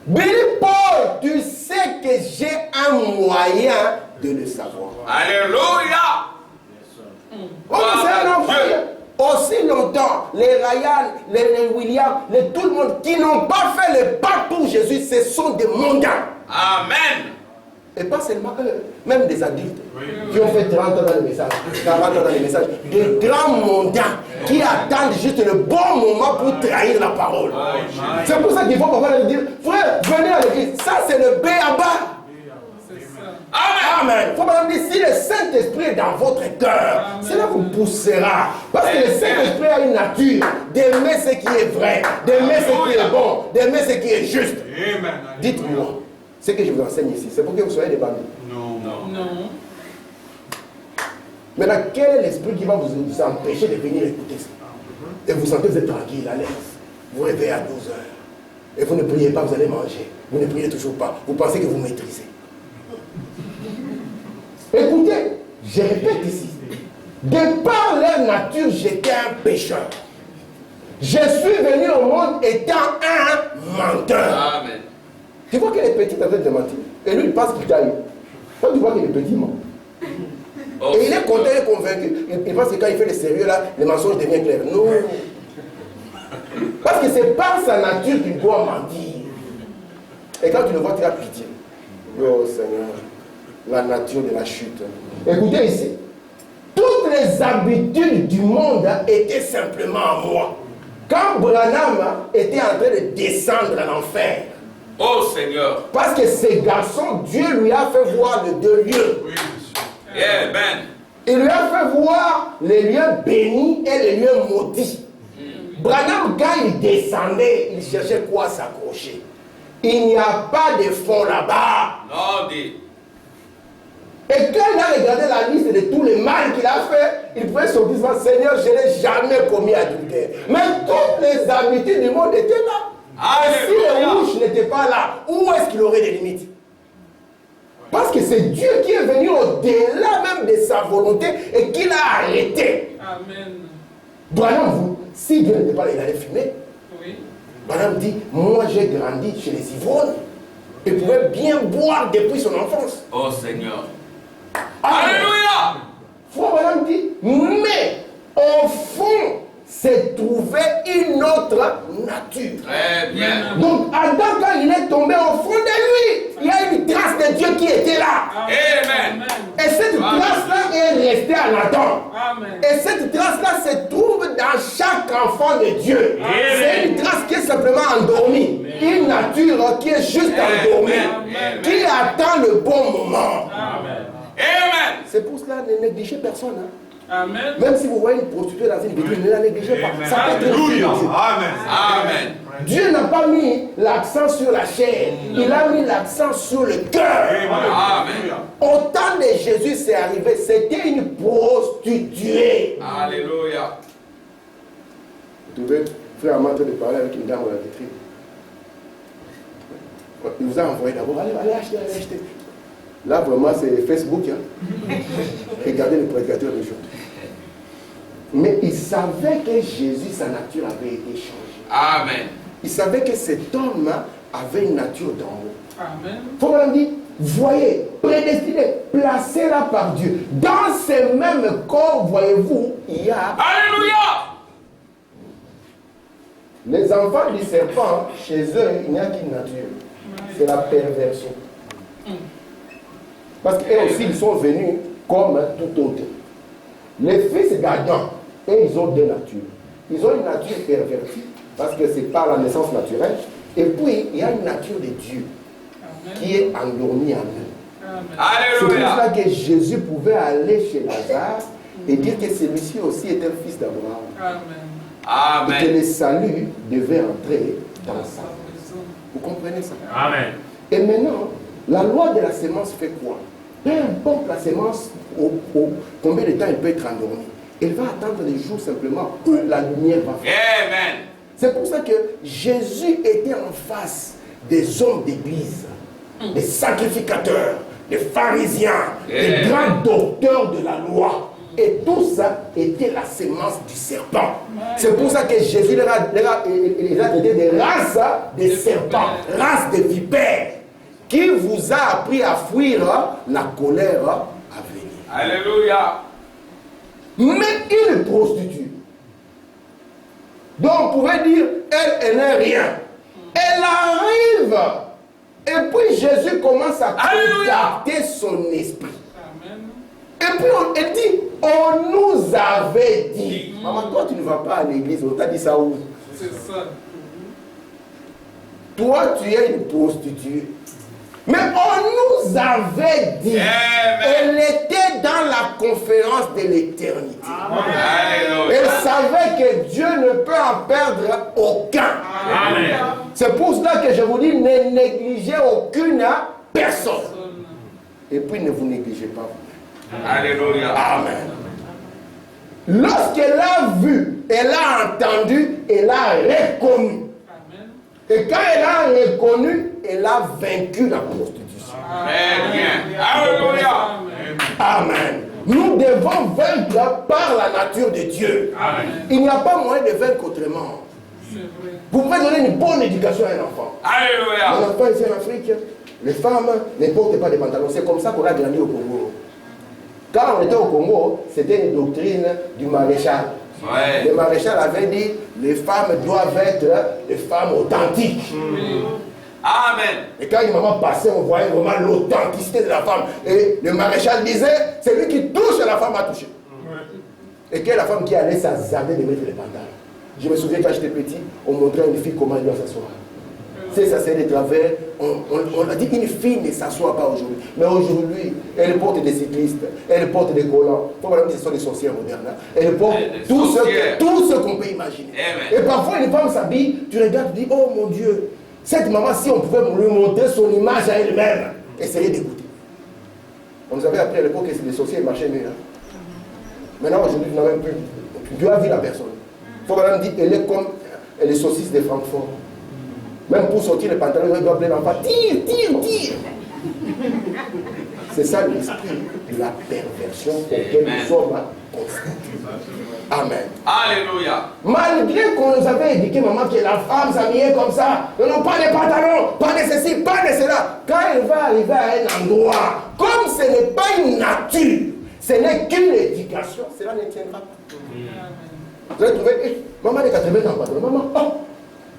Billy Paul, tu sais que j'ai un moyen de le savoir. Alléluia! Oh, c'est un enfant. Aussi longtemps, les Ryan, les William, tout le monde qui n'ont pas fait le pas pour Jésus, ce sont des mondains. Amen. Et pas seulement eux, même des adultes qui ont fait 30 ans dans le message, 40 ans dans le message, des grands mondains qui attendent juste le bon moment pour trahir la parole. C'est pour ça qu'il faut parfois leur dire, frère, venez à l'église. Ça, c'est le B.A.B.A. Amen. Il faut pas dire, si le Saint-Esprit est dans votre cœur, cela vous poussera. Parce que le Saint-Esprit a une nature d'aimer ce qui est vrai, d'aimer ce qui est bon, d'aimer ce qui est juste. Dites-moi ce que je vous enseigne ici. C'est pour que vous soyez des bandits. Non. Maintenant, quel est l'esprit qui va vous empêcher de venir écouter ça? Et vous sentez que vous êtes tranquille, à l'aise. Vous réveillez à 12 heures. Et vous ne priez pas, vous allez manger. Vous ne priez toujours pas. Vous pensez que vous maîtrisez. Écoutez, je répète ici. De par leur nature, j'étais un pécheur. Je suis venu au monde étant un menteur. Amen. Tu vois qu'il est petit en train de mentir. Et lui, il pense qu'il taille. Toi, tu vois qu'il est petit, ment. Et il est content et convaincu. Il pense que quand il fait le sérieux là, les mensonges deviennent clairs. Non. Parce que c'est par sa nature qu'il doit mentir. Et quand tu le vois, tu as pitié. Oh Seigneur, la nature de la chute. Écoutez ici. Toutes les habitudes du monde étaient simplement en moi. Quand Branham était en train de descendre en enfer. Oh Seigneur. Parce que ces garçons, Dieu lui a fait voir les deux lieux. Amen. Il lui a fait voir les lieux bénis et les lieux maudits. Branham, quand il descendait, il cherchait quoi s'accrocher. Il n'y a pas de fond là-bas. Non, dit. Et quand il a regardé la liste de tous les mal qu'il a fait, il pouvait se dire, Seigneur, je n'ai jamais commis adultère. Mais toutes les habitudes du monde étaient là. Et si les rouges n'étaient pas là, où est-ce qu'il aurait des limites? Parce que c'est Dieu qui est venu au-delà même de sa volonté et qui l'a arrêté. Amen. Branham, vous, si Dieu n'était pas là, il allait fumer. Oui. Branham dit, moi j'ai grandi chez les ivrognes. Il pouvait bien boire depuis son enfance. Oh Seigneur. Alléluia. Frère Branham dit, mais au fond, s'est trouvé une autre nature. Très bien. Donc Adam, quand il est tombé au fond de lui, il y a une trace de Dieu qui était là. Amen. Et cette trace-là est restée en Adam. Amen. Et cette trace-là se trouve dans chaque enfant de Dieu. C'est une trace qui est simplement endormie. Une nature qui est juste endormie. Qui attend le bon moment. Amen. Amen. C'est pour cela, ne négligez personne. Hein. Amen. Même si vous voyez une prostituée dans une vitrine, ne la négligez pas. Ça peut être un signe. Amen. Amen. Dieu n'a pas mis l'accent sur la chair, il a mis l'accent sur le cœur. Amen. Au temps de Jésus, c'est arrivé, c'était une prostituée. Alléluia. Vous trouvez, frère Amand, en train de parler avec une dame à la vitrine. Il vous a envoyé d'abord, allez acheter, allez acheter. Là, vraiment, c'est Facebook. Hein. Regardez le prédicateur d'aujourd'hui. Mais il savait que Jésus, sa nature avait été changée. Amen. Il savait que cet homme avait une nature d'en haut. Amen. Faut qu'on dit, voyez, prédestiné, placé là par Dieu. Dans ces mêmes corps, voyez-vous, il y a... Alléluia. Les enfants du serpent, chez eux, il n'y a qu'une nature. C'est la perversion. Parce qu'eux aussi, ils sont venus comme tout autre. Les fils d'Adam, et ils ont deux natures. Ils ont une nature pervertie, parce que c'est par la naissance naturelle. Et puis, il y a une nature de Dieu qui est endormie en eux. C'est pour Alléluia. ça que Jésus pouvait aller chez Lazare et dire que celui-ci aussi est un fils d'Abraham. Amen. Et que Amen. le salut devait entrer dans sa vie. Vous comprenez ça? Amen. Et maintenant, la loi de la sémence fait quoi? Peu importe la sémence, combien de temps elle peut être endormie, elle va attendre les jours simplement où la lumière va faire. Amen. C'est pour ça que Jésus était en face des hommes d'église, des sacrificateurs, des pharisiens, des grands docteurs de la loi. Et tout ça était la sémence du serpent. C'est pour ça que Jésus les a traité des races de serpents, races de vipères, qui vous a appris à fuir la colère à venir. Alléluia. Mais une prostituée, donc on pouvait dire, elle n'est rien. Elle arrive Et puis Jésus commence à Alléluia. contacter son esprit. Amen. Et puis il dit, on nous avait dit. Maman, toi tu ne vas pas à l'église, on t'a dit ça où? C'est ça. Toi tu es une prostituée. Mais on nous avait dit. Elle était dans la conférence de l'éternité. Alléluia. Elle savait que Dieu ne peut en perdre aucun. Amen. C'est pour cela que je vous dis, ne négligez aucune personne. Et puis ne vous négligez pas vous-même. Alléluia. Amen. Lorsqu'elle a vu, elle a entendu, elle a reconnu. Amen. Et quand elle a reconnu, elle a vaincu la prostitution. Très bien. Alléluia. Amen. Nous devons vaincre par la nature de Dieu. Amen. Il n'y a pas moyen de vaincre autrement. C'est vrai. Vous pouvez donner une bonne éducation à un enfant. Alléluia. Un enfant ici en Afrique, les femmes ne portent pas de pantalons. C'est comme ça qu'on a grandi au Congo. Quand on était au Congo, c'était une doctrine du maréchal. Ouais. Le maréchal avait dit, les femmes doivent être des femmes authentiques. Amen. Et quand une maman passait, on voyait vraiment l'authenticité de la femme. Et le maréchal disait, celui qui touche la femme a touché. Et que la femme qui allait s'azarder de mettre les pantalons. Je me souviens quand j'étais petit, on montrait à une fille comment elle doit s'asseoir. C'est ça, c'est de travers. On a dit une fille ne s'assoit pas aujourd'hui. Mais aujourd'hui, elle porte des cyclistes, elle porte des collants. Il faut voir que ce sont des sorcières modernes. Hein. Elle porte tout ce qu'on peut imaginer. Amen. Et parfois, une femme s'habille, tu regardes, tu dis, oh mon Dieu, cette maman, si on pouvait lui montrer son image à elle-même, essayez d'écouter. On nous avait appris à l'époque que les sorciers marchaient mieux. Hein. Maintenant, aujourd'hui, tu n'as même plus. Tu as vu la personne. Il faut vraiment dire, elle est comme les saucisses de Francfort. Même pour sortir les pantalons, il doit appeler l'enfant. Tire, tire, tire. C'est ça l'esprit de la perversion auquel nous sommes consentis. Amen. Alléluia. Malgré qu'on nous avait éduqué, maman, que la femme s'habillait comme ça, non, pas de pantalons, pas de ceci, pas de cela. Quand elle va arriver à un endroit, comme ce n'est pas une nature, ce n'est qu'une éducation, cela ne tiendra pas. Vous allez trouver, maman est 80 ans en pantalon, maman, oh.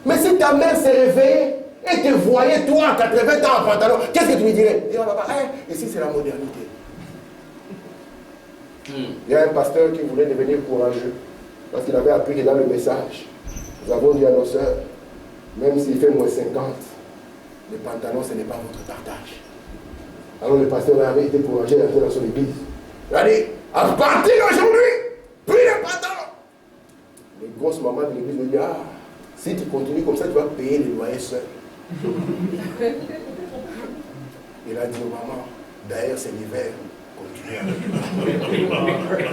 Mais si ta mère s'est réveillée et te voyait toi à 80 ans en pantalon, qu'est-ce que tu lui dirais? Il dit, oh, papa, ici c'est la modernité. Il y a un pasteur qui voulait devenir courageux parce qu'il avait appris que dans le message, nous avons dit à nos sœurs, même s'il fait moins 50, les pantalons ce n'est pas votre partage. Alors le pasteur avait été courageux, il a fait dans son église. Il a dit, à partir d'aujourd'hui, plus de pantalons. Les grosses mamans de l'église lui disent, ah, si tu continues comme ça, tu vas payer les loyers seul. Il a dit aux mamans, d'ailleurs c'est l'hiver, continuez avec.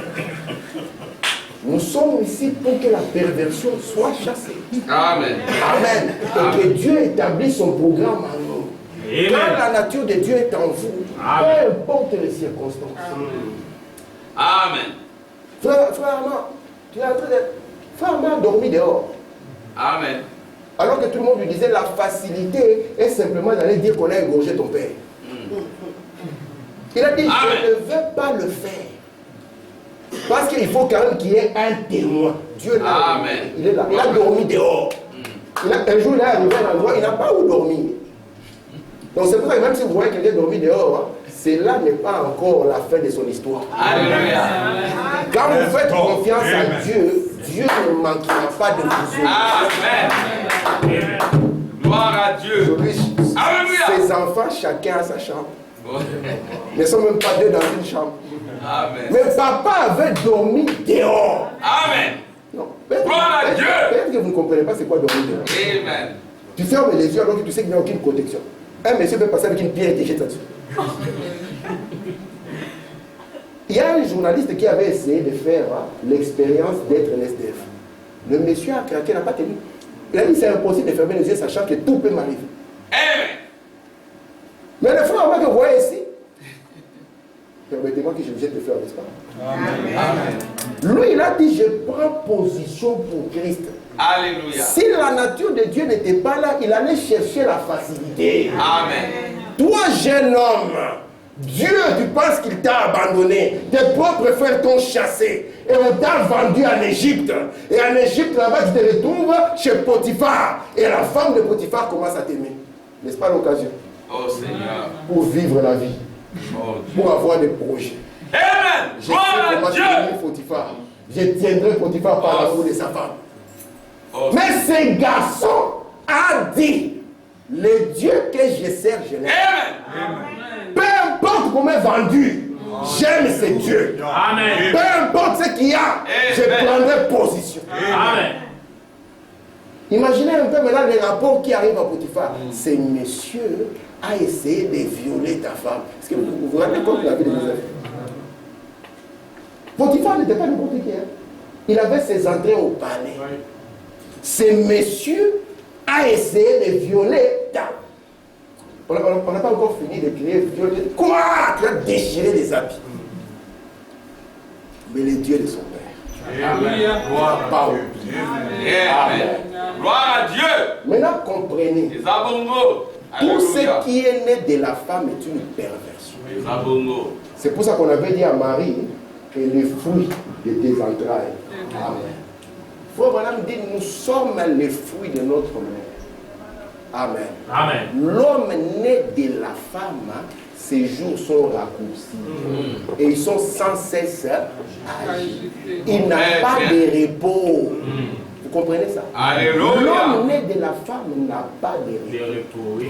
Nous sommes ici pour que la perversion soit chassée. Amen. Amen. Et que Dieu établisse son programme en nous. Amen. Quand la nature de Dieu est en vous, peu importe les circonstances. Amen. Frère Armand, tu es en train de... Frère Armand a dormi dehors. Amen. Alors que tout le monde lui disait la facilité est simplement d'aller dire qu'on a égorgé ton père. Il a dit, Amen. je ne veux pas le faire. Parce qu'il faut quand même qu'il y ait un témoin. Dieu là, Amen. il est là. Il a dormi dehors. Un jour, il est arrivé à un endroit, il n'a pas où dormir. Donc c'est pour ça que même si vous voyez quelqu'un dormir dehors, cela n'est pas encore la fin de son histoire. Alléluia. Quand vous faites confiance à Dieu, Dieu ne manquera pas de vous aider. Amen. Gloire à Dieu. Aujourd'hui, Alléluia. ses enfants, chacun a sa chambre. Ils ne sont même pas deux dans une chambre. Amen. Mais papa avait dormi dehors. Amen. Non. Gloire à Dieu. Peut-être que vous ne comprenez pas c'est quoi dormir dehors. Amen. Tu fermes les yeux alors que tu sais qu'il n'y a aucune protection. Un monsieur peut passer avec une pierre et te jeter là-dessus. Il y a un journaliste qui avait essayé de faire l'expérience d'être un SDF. Le monsieur a craqué, n'a pas tenu. Il a dit c'est impossible de fermer les yeux sachant que tout peut m'arriver. Amen. Mais le frère que vous voyez ici, permettez-moi que je le jette le fleur, n'est-ce pas? Amen. Lui, il a dit je prends position pour Christ. Alléluia. Si la nature de Dieu n'était pas là, il allait chercher la facilité. Amen. Toi, jeune homme, Dieu, tu penses qu'il t'a abandonné. Tes propres frères t'ont chassé. Et on t'a vendu en Égypte. Et en Égypte, là-bas, tu te retrouves chez Potiphar. Et la femme de Potiphar commence à t'aimer. N'est-ce pas l'occasion? Oh Seigneur. pour vivre la vie, Oh Dieu. pour avoir des projets. Amen. Je sais Gloire comment à Dieu. tenir Potiphar. Je tiendrai Potiphar par l'amour de sa femme. Oh, Mais ce garçon a dit, le Dieu que je sers, je l'aime. Amen. Peu importe comment est vendu, j'aime ce Dieu. Amen. Peu importe ce qu'il y a, je prendrai position. Amen. Imaginez un peu maintenant les rapports qui arrivent à Potiphar. Ce monsieur a essayé de violer ta femme. Est-ce que vous vous rendez compte de la vie de Joseph? Potiphar n'était pas n'importe qui. Hein. Il avait ses entrées au palais. Ce monsieur a essayé de violer ta... On n'a pas encore fini de crier violer. Quoi? Tu as déchiré les habits. Mais le Dieu de son père. Alléluia. Pas oublié. Amen. Gloire à Dieu. Maintenant comprenez. Les abongos. Tout ce qui est né de la femme est une perversion. Les abongos. C'est pour ça qu'on avait dit à Marie que les fruits de tes entrailles. Amen. Frère Branham dit, nous sommes les fruits de notre mère. Amen. Amen. L'homme né de la femme, ses jours sont raccourcis. Et ils sont sans cesse agités. Il n'a pas de repos. Vous comprenez ça? Alléluia. L'homme né de la femme n'a pas de Des repos. retours, oui.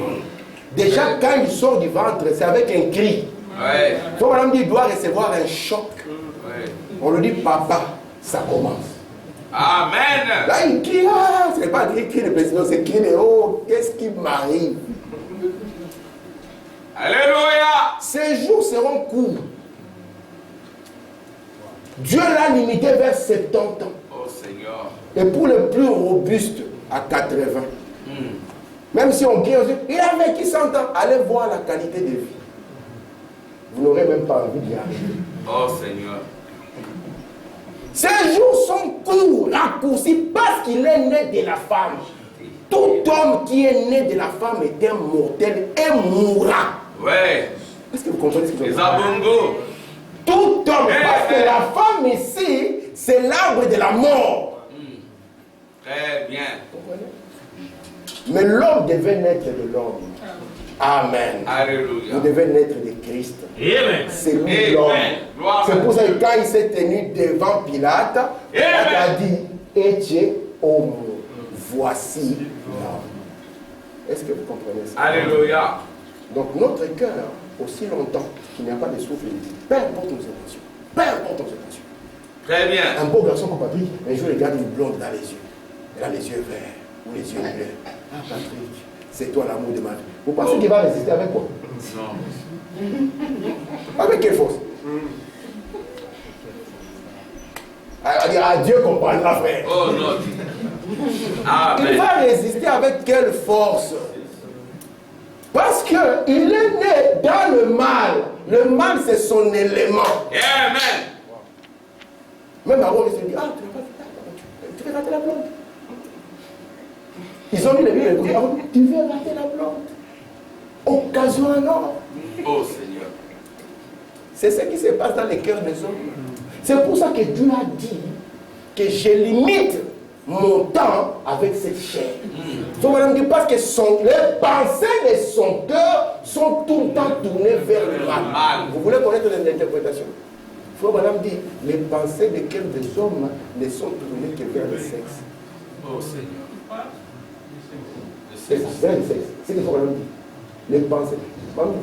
Déjà, quand il sort du ventre, c'est avec un cri. Ouais. Frère Branham dit, il doit recevoir un choc. Ouais. On lui dit, papa, ça commence. Amen. Là, il crie, ah, ce n'est pas un cri de plaisir, c'est un cri de, oh, qu'est-ce qui m'arrive? Alléluia. Ces jours seront courts. Dieu l'a limité vers 70 ans. Oh Seigneur. Et pour le plus robuste, à 80. Même si on crie, on dit, il a vécu 100 ans, allez voir la qualité de vie. Vous n'aurez même pas envie d'y arriver. Oh Seigneur. Ces jours sont courts, raccourcis, parce qu'il est né de la femme. Tout homme qui est né de la femme est un mortel et mourra. Ouais. Est-ce que vous comprenez ce que je veux Les dire? abongos. Tout homme, parce que la femme ici, c'est l'arbre de la mort. Très bien. Mais l'homme devait naître de l'homme. Amen. Alléluia. Vous devez naître de Christ. Amen. C'est lui l'homme. Gloire à C'est pour ça Dieu. que quand il s'est tenu devant Pilate, Pilate a dit, Etiez homme, voici l'homme. Est-ce que vous comprenez ça? Alléluia. Donc notre cœur, aussi longtemps qu'il n'y a pas de souffle, peu importe nos émotions, peu importe nos émotions. Très bien. Un beau garçon comme Patrick, un jour il regarde une blonde dans les yeux. Elle a les yeux verts ou les yeux bleus. Ah Patrick, c'est toi l'amour de ma vie. Vous pensez qu'il va résister avec quoi? Non. Avec quelle force? Elle va dire, Dieu comprendra frère. Oh non. Il Amen. va résister avec quelle force? Parce qu'il est né dans le mal. Le mal, c'est son élément. Amen. Même Aaron, il se dit, ah, tu veux rater la plante. Ils ont mis les billes, ils ont dit, tu veux rater la plante. Occasion en or. Oh Seigneur. C'est ce qui se passe dans les cœurs des hommes. C'est pour ça que Dieu a dit que je limite mon temps avec cette chair. Faut madame dire parce que les pensées de son cœur sont tout le temps tournées vers le mal. Vous voulez connaître l'interprétation? Faut madame dire les pensées de cœur des hommes ne sont tournées que vers le sexe. Oh Seigneur. C'est ça, vers le sexe. C'est ce qu'il faut madame dire. Les pensées.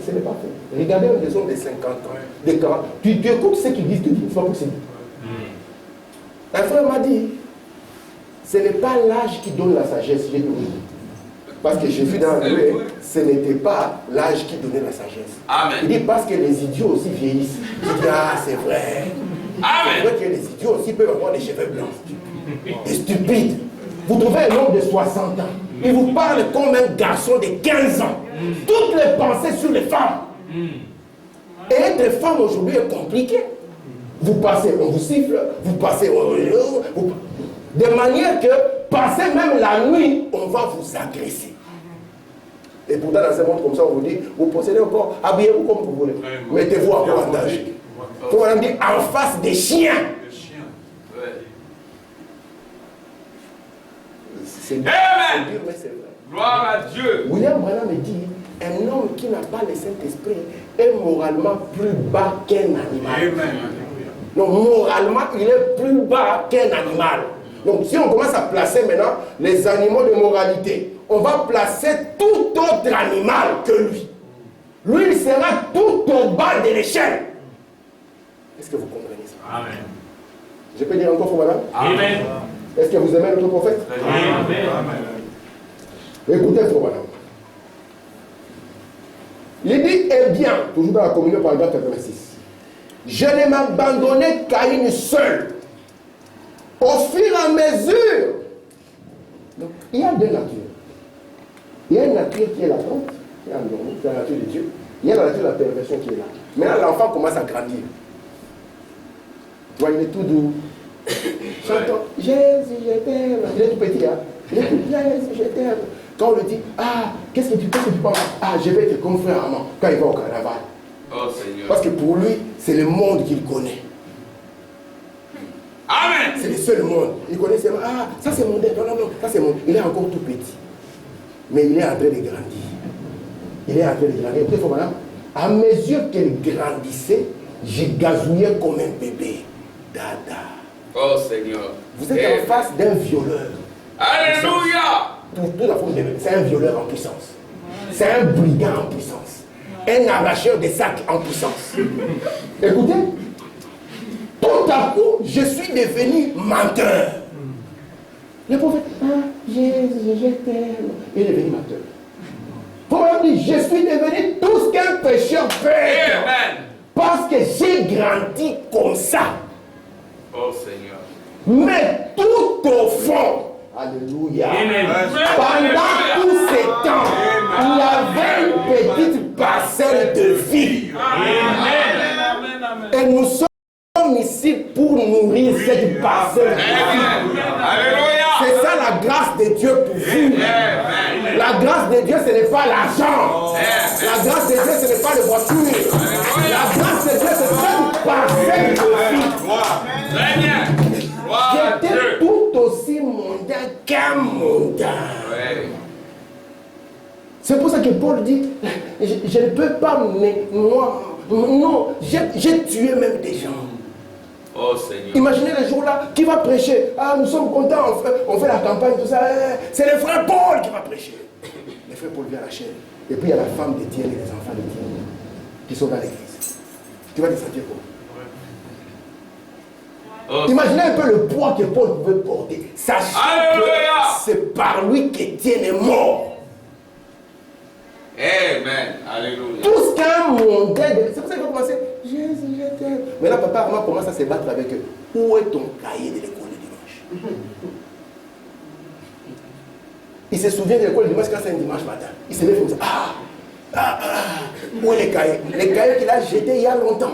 Ce n'est pas fait. Regardez un hommes de 50 ans, de 40. Tu écoutes ce qu'ils disent, tu dis, c'est pas possible. Un frère m'a dit, ce n'est pas l'âge qui donne la sagesse, j'ai dit. Parce que j'ai vu dans le livre, ce n'était pas l'âge qui donnait la sagesse. Amen. Il dit parce que les idiots aussi vieillissent. Je dis, ah, c'est vrai. Amen. C'est vrai que les idiots aussi peuvent avoir des cheveux blancs. Et stupides. Vous trouvez un homme de 60 ans. Il vous parle comme un garçon de 15 ans. Toutes les pensées sur les femmes. Et être femme aujourd'hui est compliqué. Vous passez, on vous siffle, vous passez, de manière que, passez même la nuit, on va vous agresser. Et pourtant, dans ce monde comme ça, on vous dit, vous possédez encore, habillez-vous comme vous voulez. Mettez-vous à avantage. Il faut même dire, en face des chiens. C'est dur, mais c'est vrai. Gloire à Dieu. William Branham me dit, un homme qui n'a pas le Saint-Esprit est moralement plus bas qu'un animal. Donc moralement, il est plus bas qu'un animal. Donc si on commence à placer maintenant les animaux de moralité, on va placer tout autre animal que lui. Lui, il sera tout au bas de l'échelle. Est-ce que vous comprenez ça? Amen. Je peux dire encore, madame? Amen. Est-ce que vous aimez notre prophète? Amen. Écoutez, frère madame. Il dit, eh bien, toujours dans la communion, paragraphe 86, je ne m'abandonnais qu'à une seule. Au fur et à mesure. Donc, il y a deux natures. Il y a une nature qui est latente, qui est endormie, c'est la nature de Dieu. Il y a la nature de la perversion qui est là. Maintenant, l'enfant commence à grandir. Tu vois, il est tout doux. Chantons, Jésus, je t'aime. Il est tout petit, hein. Il est tout, Jésus, je t'aime. Quand on lui dit, ah, qu'est-ce que tu penses? Ah, je vais être comme frère Armand quand il va au carnaval. Oh Seigneur. Parce que pour lui, c'est le monde qu'il connaît. Amen. C'est le seul monde. Il connaît seulement, ah, ça c'est mon dé. Non, ça c'est mon. Il est encore tout petit. Mais il est en train de grandir. Il est en train de grandir. Écoutez, madame, à mesure qu'elle grandissait, j'ai gazouillé comme un bébé. Dada. Oh Seigneur. Vous êtes en face d'un violeur. Alléluia. Toute la forme de c'est un violeur en puissance. C'est un brigand en puissance. Un arracheur des sacs en puissance. Écoutez, tout à coup, je suis devenu menteur. Le prophète, ah, Jésus, je t'aime. Il est devenu menteur. Pour dire, je suis devenu tout ce qu'un pécheur peut être. Amen. Parce que j'ai grandi comme ça. Oh Seigneur. Mais tout au fond, alléluia, pendant tous ces temps, il y avait une petite parcelle de vie. Amen. Et nous sommes ici pour nourrir cette parcelle de vie. Alléluia. C'est ça la grâce de Dieu pour vous. La grâce de Dieu, ce n'est pas l'argent. La grâce de Dieu, ce n'est pas les voitures. La grâce de Dieu, c'est cette parcelle de vie. Très bien. J'étais tout aussi mondain qu'un mondain. Ouais. C'est pour ça que Paul dit, je ne peux pas, mais moi, non, j'ai tué même des gens. Oh Seigneur. Imaginez le jour-là, qui va prêcher? Ah, nous sommes contents, on fait la campagne, tout ça. C'est le frère Paul qui va prêcher. Le frère Paul vient à la chaîne. Et puis il y a la femme d'Étienne et les enfants d'Étienne qui sont dans l'église. Tu vas te sentir comment? Oh. Imaginez un peu le poids que Paul pouvait porter. Sachez que c'est par lui qu'Étienne est mort. Amen. Alléluia. Tout ce qu'un mondain, c'est pour ça qu'il va commencer. Jésus, je t'aime. Mais là, papa Armand commence à se battre avec eux. Où est ton cahier de l'école de dimanche? Il se souvient de l'école de dimanche quand c'est un dimanche matin. Il se lève comme ça. Où est le cahier? Les cahiers qu'il a jetés il y a longtemps.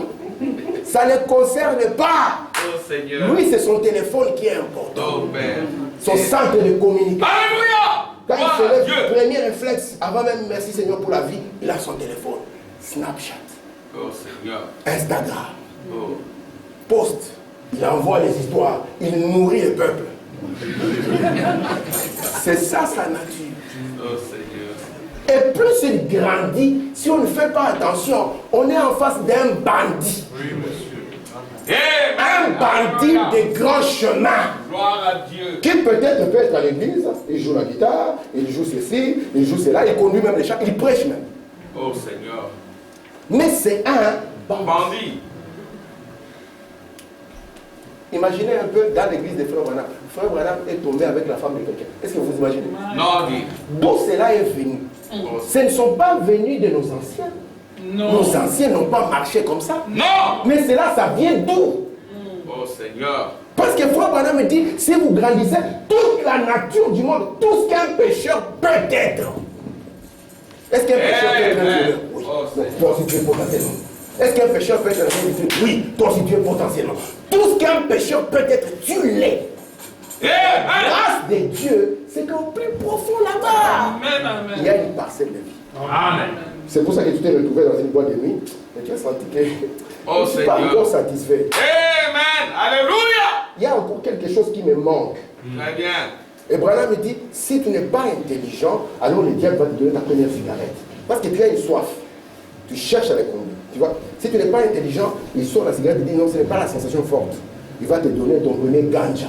Ça ne concerne pas. Oh Seigneur. Lui, c'est son téléphone qui est important. Oh Père. Son centre de communication. Alléluia. Quand il se lève, premier réflexe, avant même merci Seigneur pour la vie, il a son téléphone. Snapchat. Oh Seigneur. Instagram. Oh. Post. Il envoie les histoires. Il nourrit le peuple. C'est ça sa nature. Oh Seigneur. Et plus il grandit, si on ne fait pas attention, on est en face d'un bandit. Oui, monsieur. Un bandit de grand chemin. Gloire à Dieu. Qui peut-être peut être à l'église, il joue la guitare, il joue ceci, il joue cela, il conduit même les chars, il prêche même. Oh Seigneur. Mais c'est un bandit. Bandit. Imaginez un peu dans l'église de Frère Branham. Frère Branham est tombé avec la femme de quelqu'un. Est-ce que vous imaginez? Non, dit. D'où cela est venu? Ce ne sont pas venus de nos anciens. Non. Nos anciens n'ont pas marché comme ça. Non. Mais cela, ça vient d'où? Oh Seigneur. Parce que Frère Branham me dit, si vous grandissez, toute la nature du monde, tout ce qu'un pécheur peut être. Est-ce qu'un pécheur peut être un violeur? Oui. Oh, Donc, toi aussi tu es potentiellement. Est-ce qu'un pécheur peut être un violeur? Oui, toi aussi tu es potentiellement. Tout ce qu'un pécheur peut être, tu l'es. La grâce de Dieu, c'est qu'au plus profond là-bas, Amen. il y a une parcelle de vie. Amen. C'est pour ça que tu t'es retrouvé dans une boîte de nuit et tu as senti que Oh, tu n'es pas Seigneur. encore satisfait. Amen. Alléluia. Il y a encore quelque chose qui me manque. Très bien. Et Branham me dit, si tu n'es pas intelligent, alors le diable va te donner ta première cigarette. Parce que tu as une soif. Tu cherches à les combler. Tu vois, si tu n'es pas intelligent, il sort la cigarette et dit non, ce n'est pas la sensation forte. Il va te donner ton premier ganja.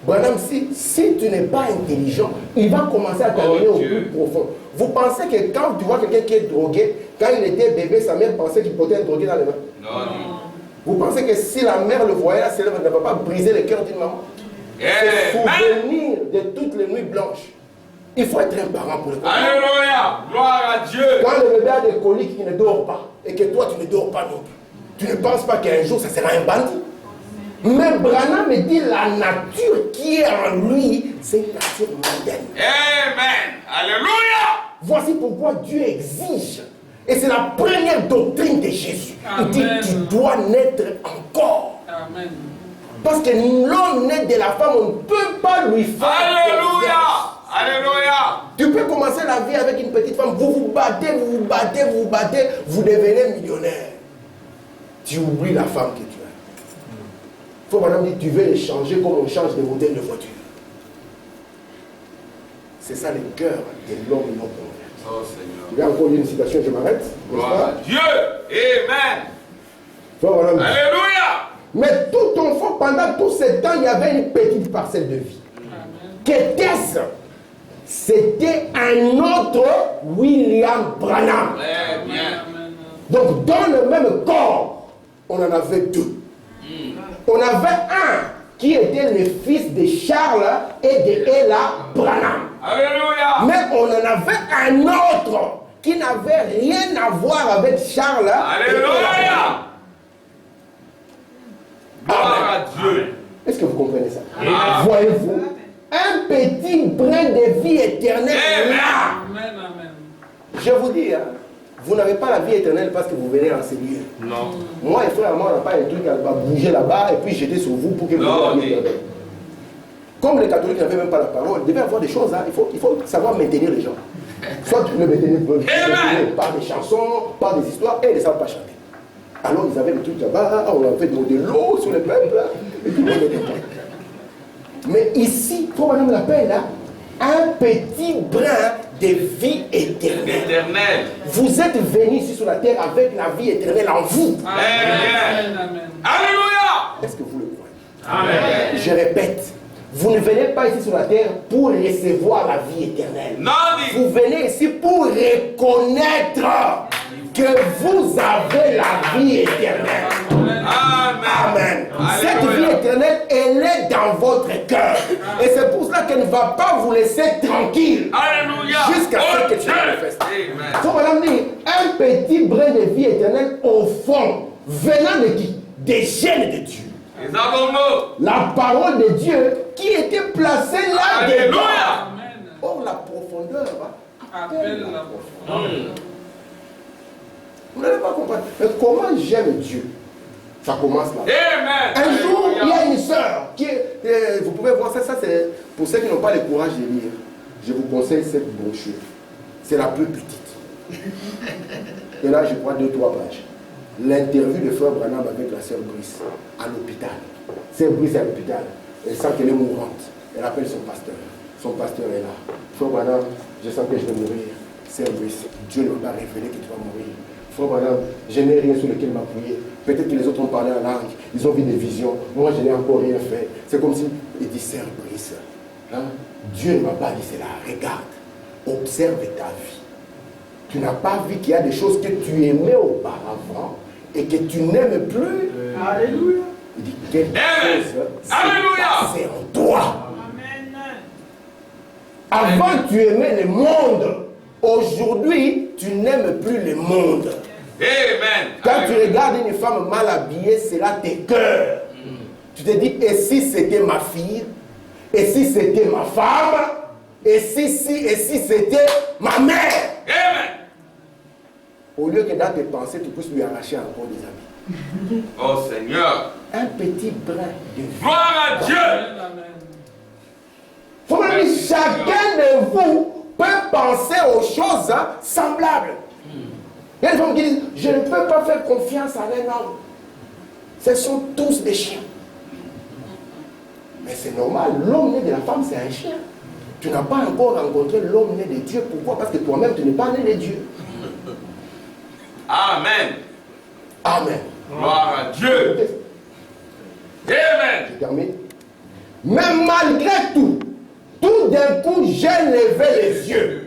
Branham, si tu n'es pas intelligent, il va commencer à t'amener au plus profond. Vous pensez que quand tu vois quelqu'un qui est drogué, quand il était bébé, sa mère pensait qu'il portait un drogué dans les mains? Non. Vous pensez que si la mère le voyait, elle ne va pas briser le cœur d'une maman? Se souvenir de toutes les nuits blanches. Il faut être un parent pour le comprendre. Alléluia. Gloire à Dieu. Quand le bébé a des coliques qui ne dort pas, et que toi tu ne dors pas non plus, tu ne penses pas qu'un jour ça sera un bandit. Mais Branham me dit la nature qui est en lui, c'est une nature mondaine. Amen. Alléluia. Voici pourquoi Dieu exige. Et c'est la première doctrine de Jésus. Il dit tu dois naître encore. Amen. Parce que l'homme né de la femme, on ne peut pas lui faire. Alléluia. Alléluia. Tu peux commencer la vie avec une petite femme, vous vous battez, vous vous battez, vous vous battez, vous devenez millionnaire. Tu oublies la femme que tu as. Il faut maintenant dire, tu veux les changer comme on change des modèles de voiture. C'est ça le cœur de l'homme non converti. Oh Seigneur. Il y a encore une citation, je m'arrête. Gloire à Dieu. Amen. Alléluia. Mais tout enfant, pendant tout ce temps, il y avait une petite parcelle de vie. Qu'était-ce? C'était un autre William Branham. Très bien. Donc dans le même corps, on en avait deux. On avait un qui était le fils de Charles et de Ella Branham. Alléluia. Mais on en avait un autre qui n'avait rien à voir avec Charles. Alléluia. Gloire à Dieu. Est-ce que vous comprenez ça? Voyez-vous, un petit brin de vie éternelle là. Amen, amen. Je vous dis, hein, vous n'avez pas la vie éternelle parce que vous venez en ces lieux. Non. Moi et frère, moi, on n'a pas un truc à bouger là-bas et puis jeter sur vous pour que vous ayez la vie éternelle. Comme les catholiques n'avaient même pas la parole, il devait y avoir des choses, hein, il faut savoir maintenir les gens. Soit tu peux maintenir par des chansons, par des histoires, et ils ne savent pas chanter. Alors ils avaient des trucs là-bas, on a fait de l'eau sur le peuple, et puis on les détend. Mais ici, il faut madame l'appelle là, un petit brin de vie éternelle. Éternel. Vous êtes venus ici sur la terre avec la vie éternelle en vous. Amen. Amen. Alléluia. Est-ce que vous le croyez? Amen. Je répète, vous ne venez pas ici sur la terre pour recevoir la vie éternelle. Non. Vous venez ici pour reconnaître que vous avez la vie éternelle. Amen. Amen. Cette Alléluia. vie éternelle, elle est dans votre cœur. Et c'est pour cela qu'elle ne va pas vous laisser tranquille. Alléluia. Jusqu'à ce que tu Dieu. manifestes. Amen. Il faut maintenant dire, un petit brin de vie éternelle au fond, venant de qui? Des gènes de Dieu. Les abonnés. La parole de Dieu qui était placée là dedans. Alléluia. Amen. Or la profondeur Appelle la profondeur. Vous n'allez pas comprendre. Mais comment j'aime Dieu? Ça commence là. Amen. Un jour, il y a Alléluia. une sœur qui est, vous pouvez voir ça, c'est pour ceux qui n'ont pas le courage de lire. Je vous conseille cette brochure. C'est la plus petite. Et là, je crois 2-3 pages. L'interview de frère Branham avec la sœur Brice à l'hôpital. Sœur Brice est à l'hôpital. Elle sent qu'elle est mourante. Elle appelle son pasteur. Son pasteur est là. Frère Branham, je sens que je vais mourir. Sœur Brice, Dieu ne m'a pas révélé que tu vas mourir. Frère Branham, je n'ai rien sur lequel m'appuyer. Peut-être que les autres ont parlé en langue, ils ont vu des visions. Moi, je n'ai encore rien fait. C'est comme si il dit, Sœur Brice, hein, Dieu ne m'a pas dit cela. Regarde, observe ta vie. Tu n'as pas vu qu'il y a des choses que tu aimais auparavant et que tu n'aimes plus. Alléluia. Il dit, quelque chose s'est passé en toi. Avant, tu aimais le monde. Aujourd'hui, tu n'aimes plus le monde. Amen. Quand tu regardes une femme mal habillée, c'est là tes cœurs. Tu te dis, et si c'était ma fille? Et si c'était ma femme? Et si c'était ma mère? Amen. Au lieu que dans tes pensées, tu puisses lui arracher encore des amis. Oh Seigneur. Un petit brin de vie. Gloire à Dieu. Amen. Faut me dire, chacun de vous peut penser aux choses semblables. Il y a des femmes qui disent, je ne peux pas faire confiance à un homme. Ce sont tous des chiens. Mais c'est normal, l'homme né de la femme, c'est un chien. Tu n'as pas encore rencontré l'homme né de Dieu. Pourquoi? Parce que toi-même, tu n'es pas né de Dieu. Amen. Amen. Gloire à Dieu. Amen. Je termine. Mais malgré tout, tout d'un coup, j'ai levé les yeux.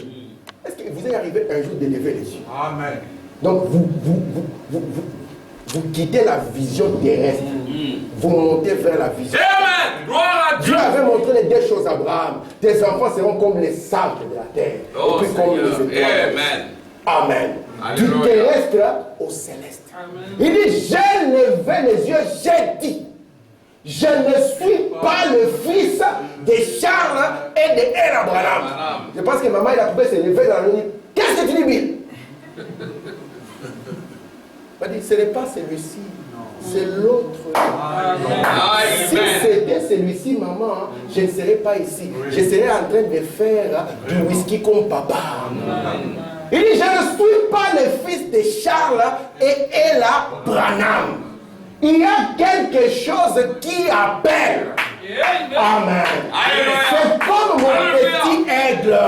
Est-ce que vous êtes arrivé un jour de lever les yeux? Amen. Donc, vous quittez la vision terrestre. Vous montez vers la vision. Amen. Gloire à Dieu. Dieu avait montré les deux choses à Abraham. Tes enfants seront comme les sables de la terre. Oh, et puis comme les Seigneur. étoiles. Amen. Amen. Alléluia. Du terrestre au céleste. Amen. Il dit, j'ai levé les yeux, j'ai dit, je ne suis pas le fils de Charles et de El Abraham. Je pense que maman, il a trouvé se lever dans la nuit. Qu'est-ce que tu dis, Bill? Il dit, ce n'est pas celui-ci, c'est l'autre. Si c'était celui-ci, maman, je ne serais pas ici. Je serais en train de faire du whisky comme papa. Il dit, je ne suis pas le fils de Charles et Ella Branham. Il y a quelque chose qui appelle. Amen. C'est comme mon petit aigle.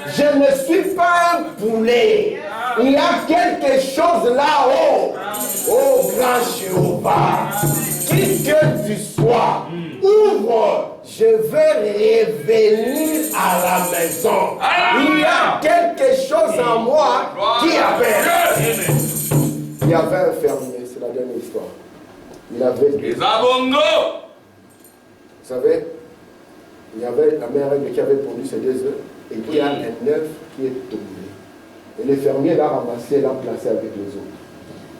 Je ne suis pas un poulet. Il y a quelque chose là-haut. Oh grand Jéhovah, qui que tu sois, ouvre, je vais revenir à la maison. Il y a quelque chose en moi qui appelle. Il y avait un fermier, c'est la dernière histoire. Il avait Les abondos. Vous savez, il y avait la mère règle qui avait produit ses 2 œufs et qui a un œuf qui est tombé. Et le fermier l'a ramassé, l'a placé avec les autres.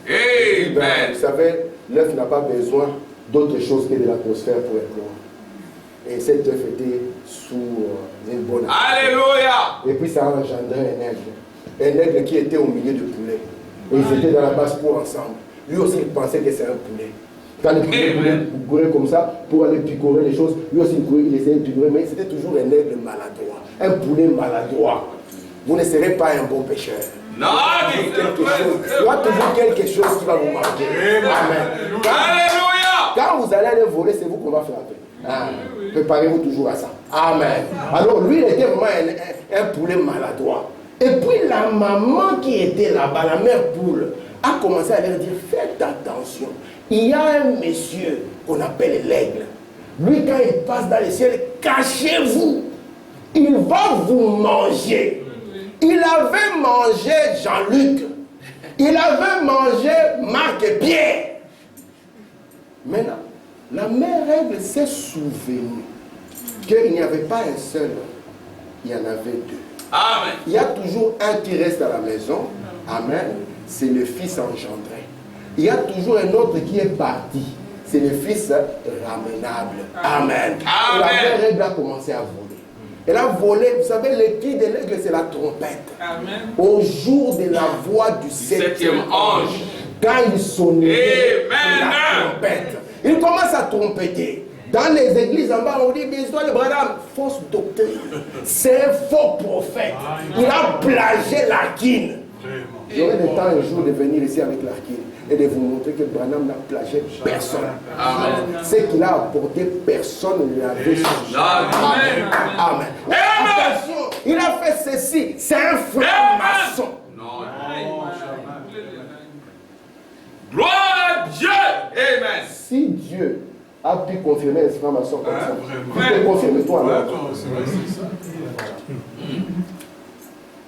Amen. Vous savez, l'œuf n'a pas besoin d'autre chose que de l'atmosphère pour éclore. Et cet œuf était sous une bonne atmosphère. Alléluia. Et puis ça a engendré un aigle. Un aigle qui était au milieu du poulet. Et ils étaient dans la basse-cour ensemble. Lui aussi, il pensait que c'est un poulet. Quand le poulet courait comme ça pour aller picorer les choses, lui aussi il essayait de picorer, mais c'était toujours un aigle maladroit. Un poulet maladroit. Vous ne serez pas un bon pêcheur. Non, Il y a toujours quelque chose qui va vous marquer. Amen. Alléluia. Quand vous allez aller voler, c'est vous qu'on va frapper. Préparez-vous toujours à ça. Amen. Alors lui, il était vraiment un poulet maladroit. Et puis la maman qui était là-bas, la mère poule, a commencé à leur dire, faites attention. Il y a un monsieur qu'on appelle l'aigle. Lui, quand il passe dans le ciel, cachez-vous. Il va vous manger. Il avait mangé Jean-Luc. Il avait mangé Marc et Pierre. Maintenant, la mère aigle s'est souvenue qu'il n'y avait pas un seul, il y en avait 2. Amen. Il y a toujours un qui reste à la maison. Amen. C'est le fils engendré. Il y a toujours un autre qui est parti. C'est le fils ramenable. Amen. Et la mère aigle a commencé à voler. Elle a volé, vous savez, le cri de l'aigle, c'est la trompette. Amen. Au jour de la voix du 7e ange, quand il sonnait la trompette, il commence à trompeter. Dans les églises en bas, on dit, mais histoire de Branham, fausse doctrine. C'est un faux prophète. Il a plagié Larkin. J'aurai le temps un jour de venir ici avec Larkin et de vous montrer que Branham n'a plagié personne. Ce qu'il a apporté, personne ne lui avait changé. Amen. Amen. Attention, il a fait ceci. C'est un frère maçon. Gloire à Dieu. Amen. Si Dieu a pu confirmer les frères maçons comme ça, il peut confirmer toi alors.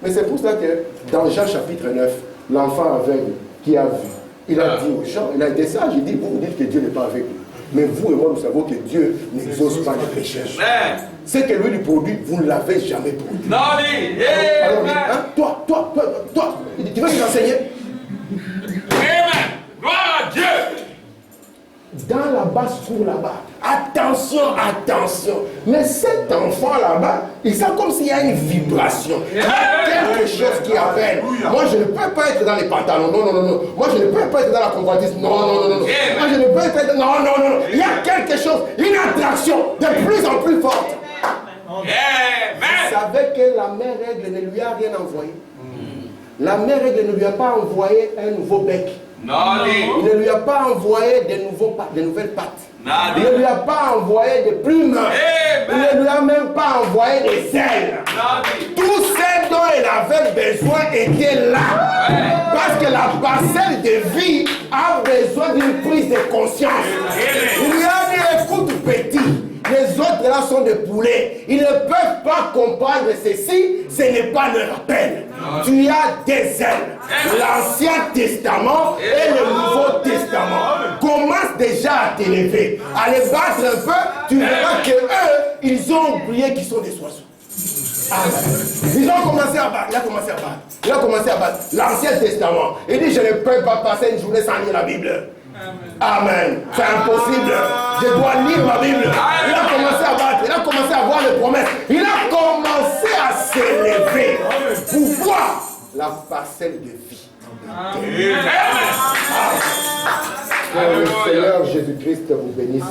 Mais c'est pour ça que dans Jean chapitre 9, l'enfant aveugle qui a vu, il a dit aux gens, il a été sage, il dit, vous dites que Dieu n'est pas avec nous. Mais vous et moi, nous savons que Dieu n'exauce pas les pécheurs. Ce que lui produit, vous ne l'avez jamais produit. Alors, hein, toi, tu veux nous enseigner? Amen. Gloire à Dieu. Dans la basse-cour là-bas, attention. Mais cet enfant là-bas, il sent comme s'il y a une vibration. Il y a quelque chose qui appelle. Moi, je ne peux pas être dans les pantalons. Non. Moi, je ne peux pas être dans la convoitise. Non. Moi, je ne peux pas être... Non. Il y a quelque chose, une attraction de plus en plus forte. Amen. Vous savez que la mère aigle ne lui a rien envoyé. La mère aigle ne lui a pas envoyé un nouveau bec. Non. Il ne lui a pas envoyé de nouvelles pattes. Il ne lui a pas envoyé de plumes. Il ne lui a même pas envoyé des ailes. Tout ce dont il avait besoin était là. Parce que la parcelle de vie a besoin d'une prise de conscience. Il lui a dit, écoute petit, les autres là sont des poulets. Ils ne peuvent pas comprendre ceci, ce n'est pas leur appel. Tu as des ailes. L'Ancien Testament et le Nouveau Testament. Commence déjà à t'élever, à les battre un peu, tu verras que eux, ils ont oublié qu'ils sont des oiseaux. Amen. Ils ont commencé à battre, il a commencé à battre. Il a commencé à battre l'Ancien Testament. Il dit, je ne peux pas passer une journée sans lire la Bible. Amen. C'est impossible. Je dois lire ma Bible. Il a commencé à battre. Il a commencé à voir les promesses. Il a commencé à s'élever pour voir la parcelle de vie. Que le Seigneur Jésus-Christ vous bénisse.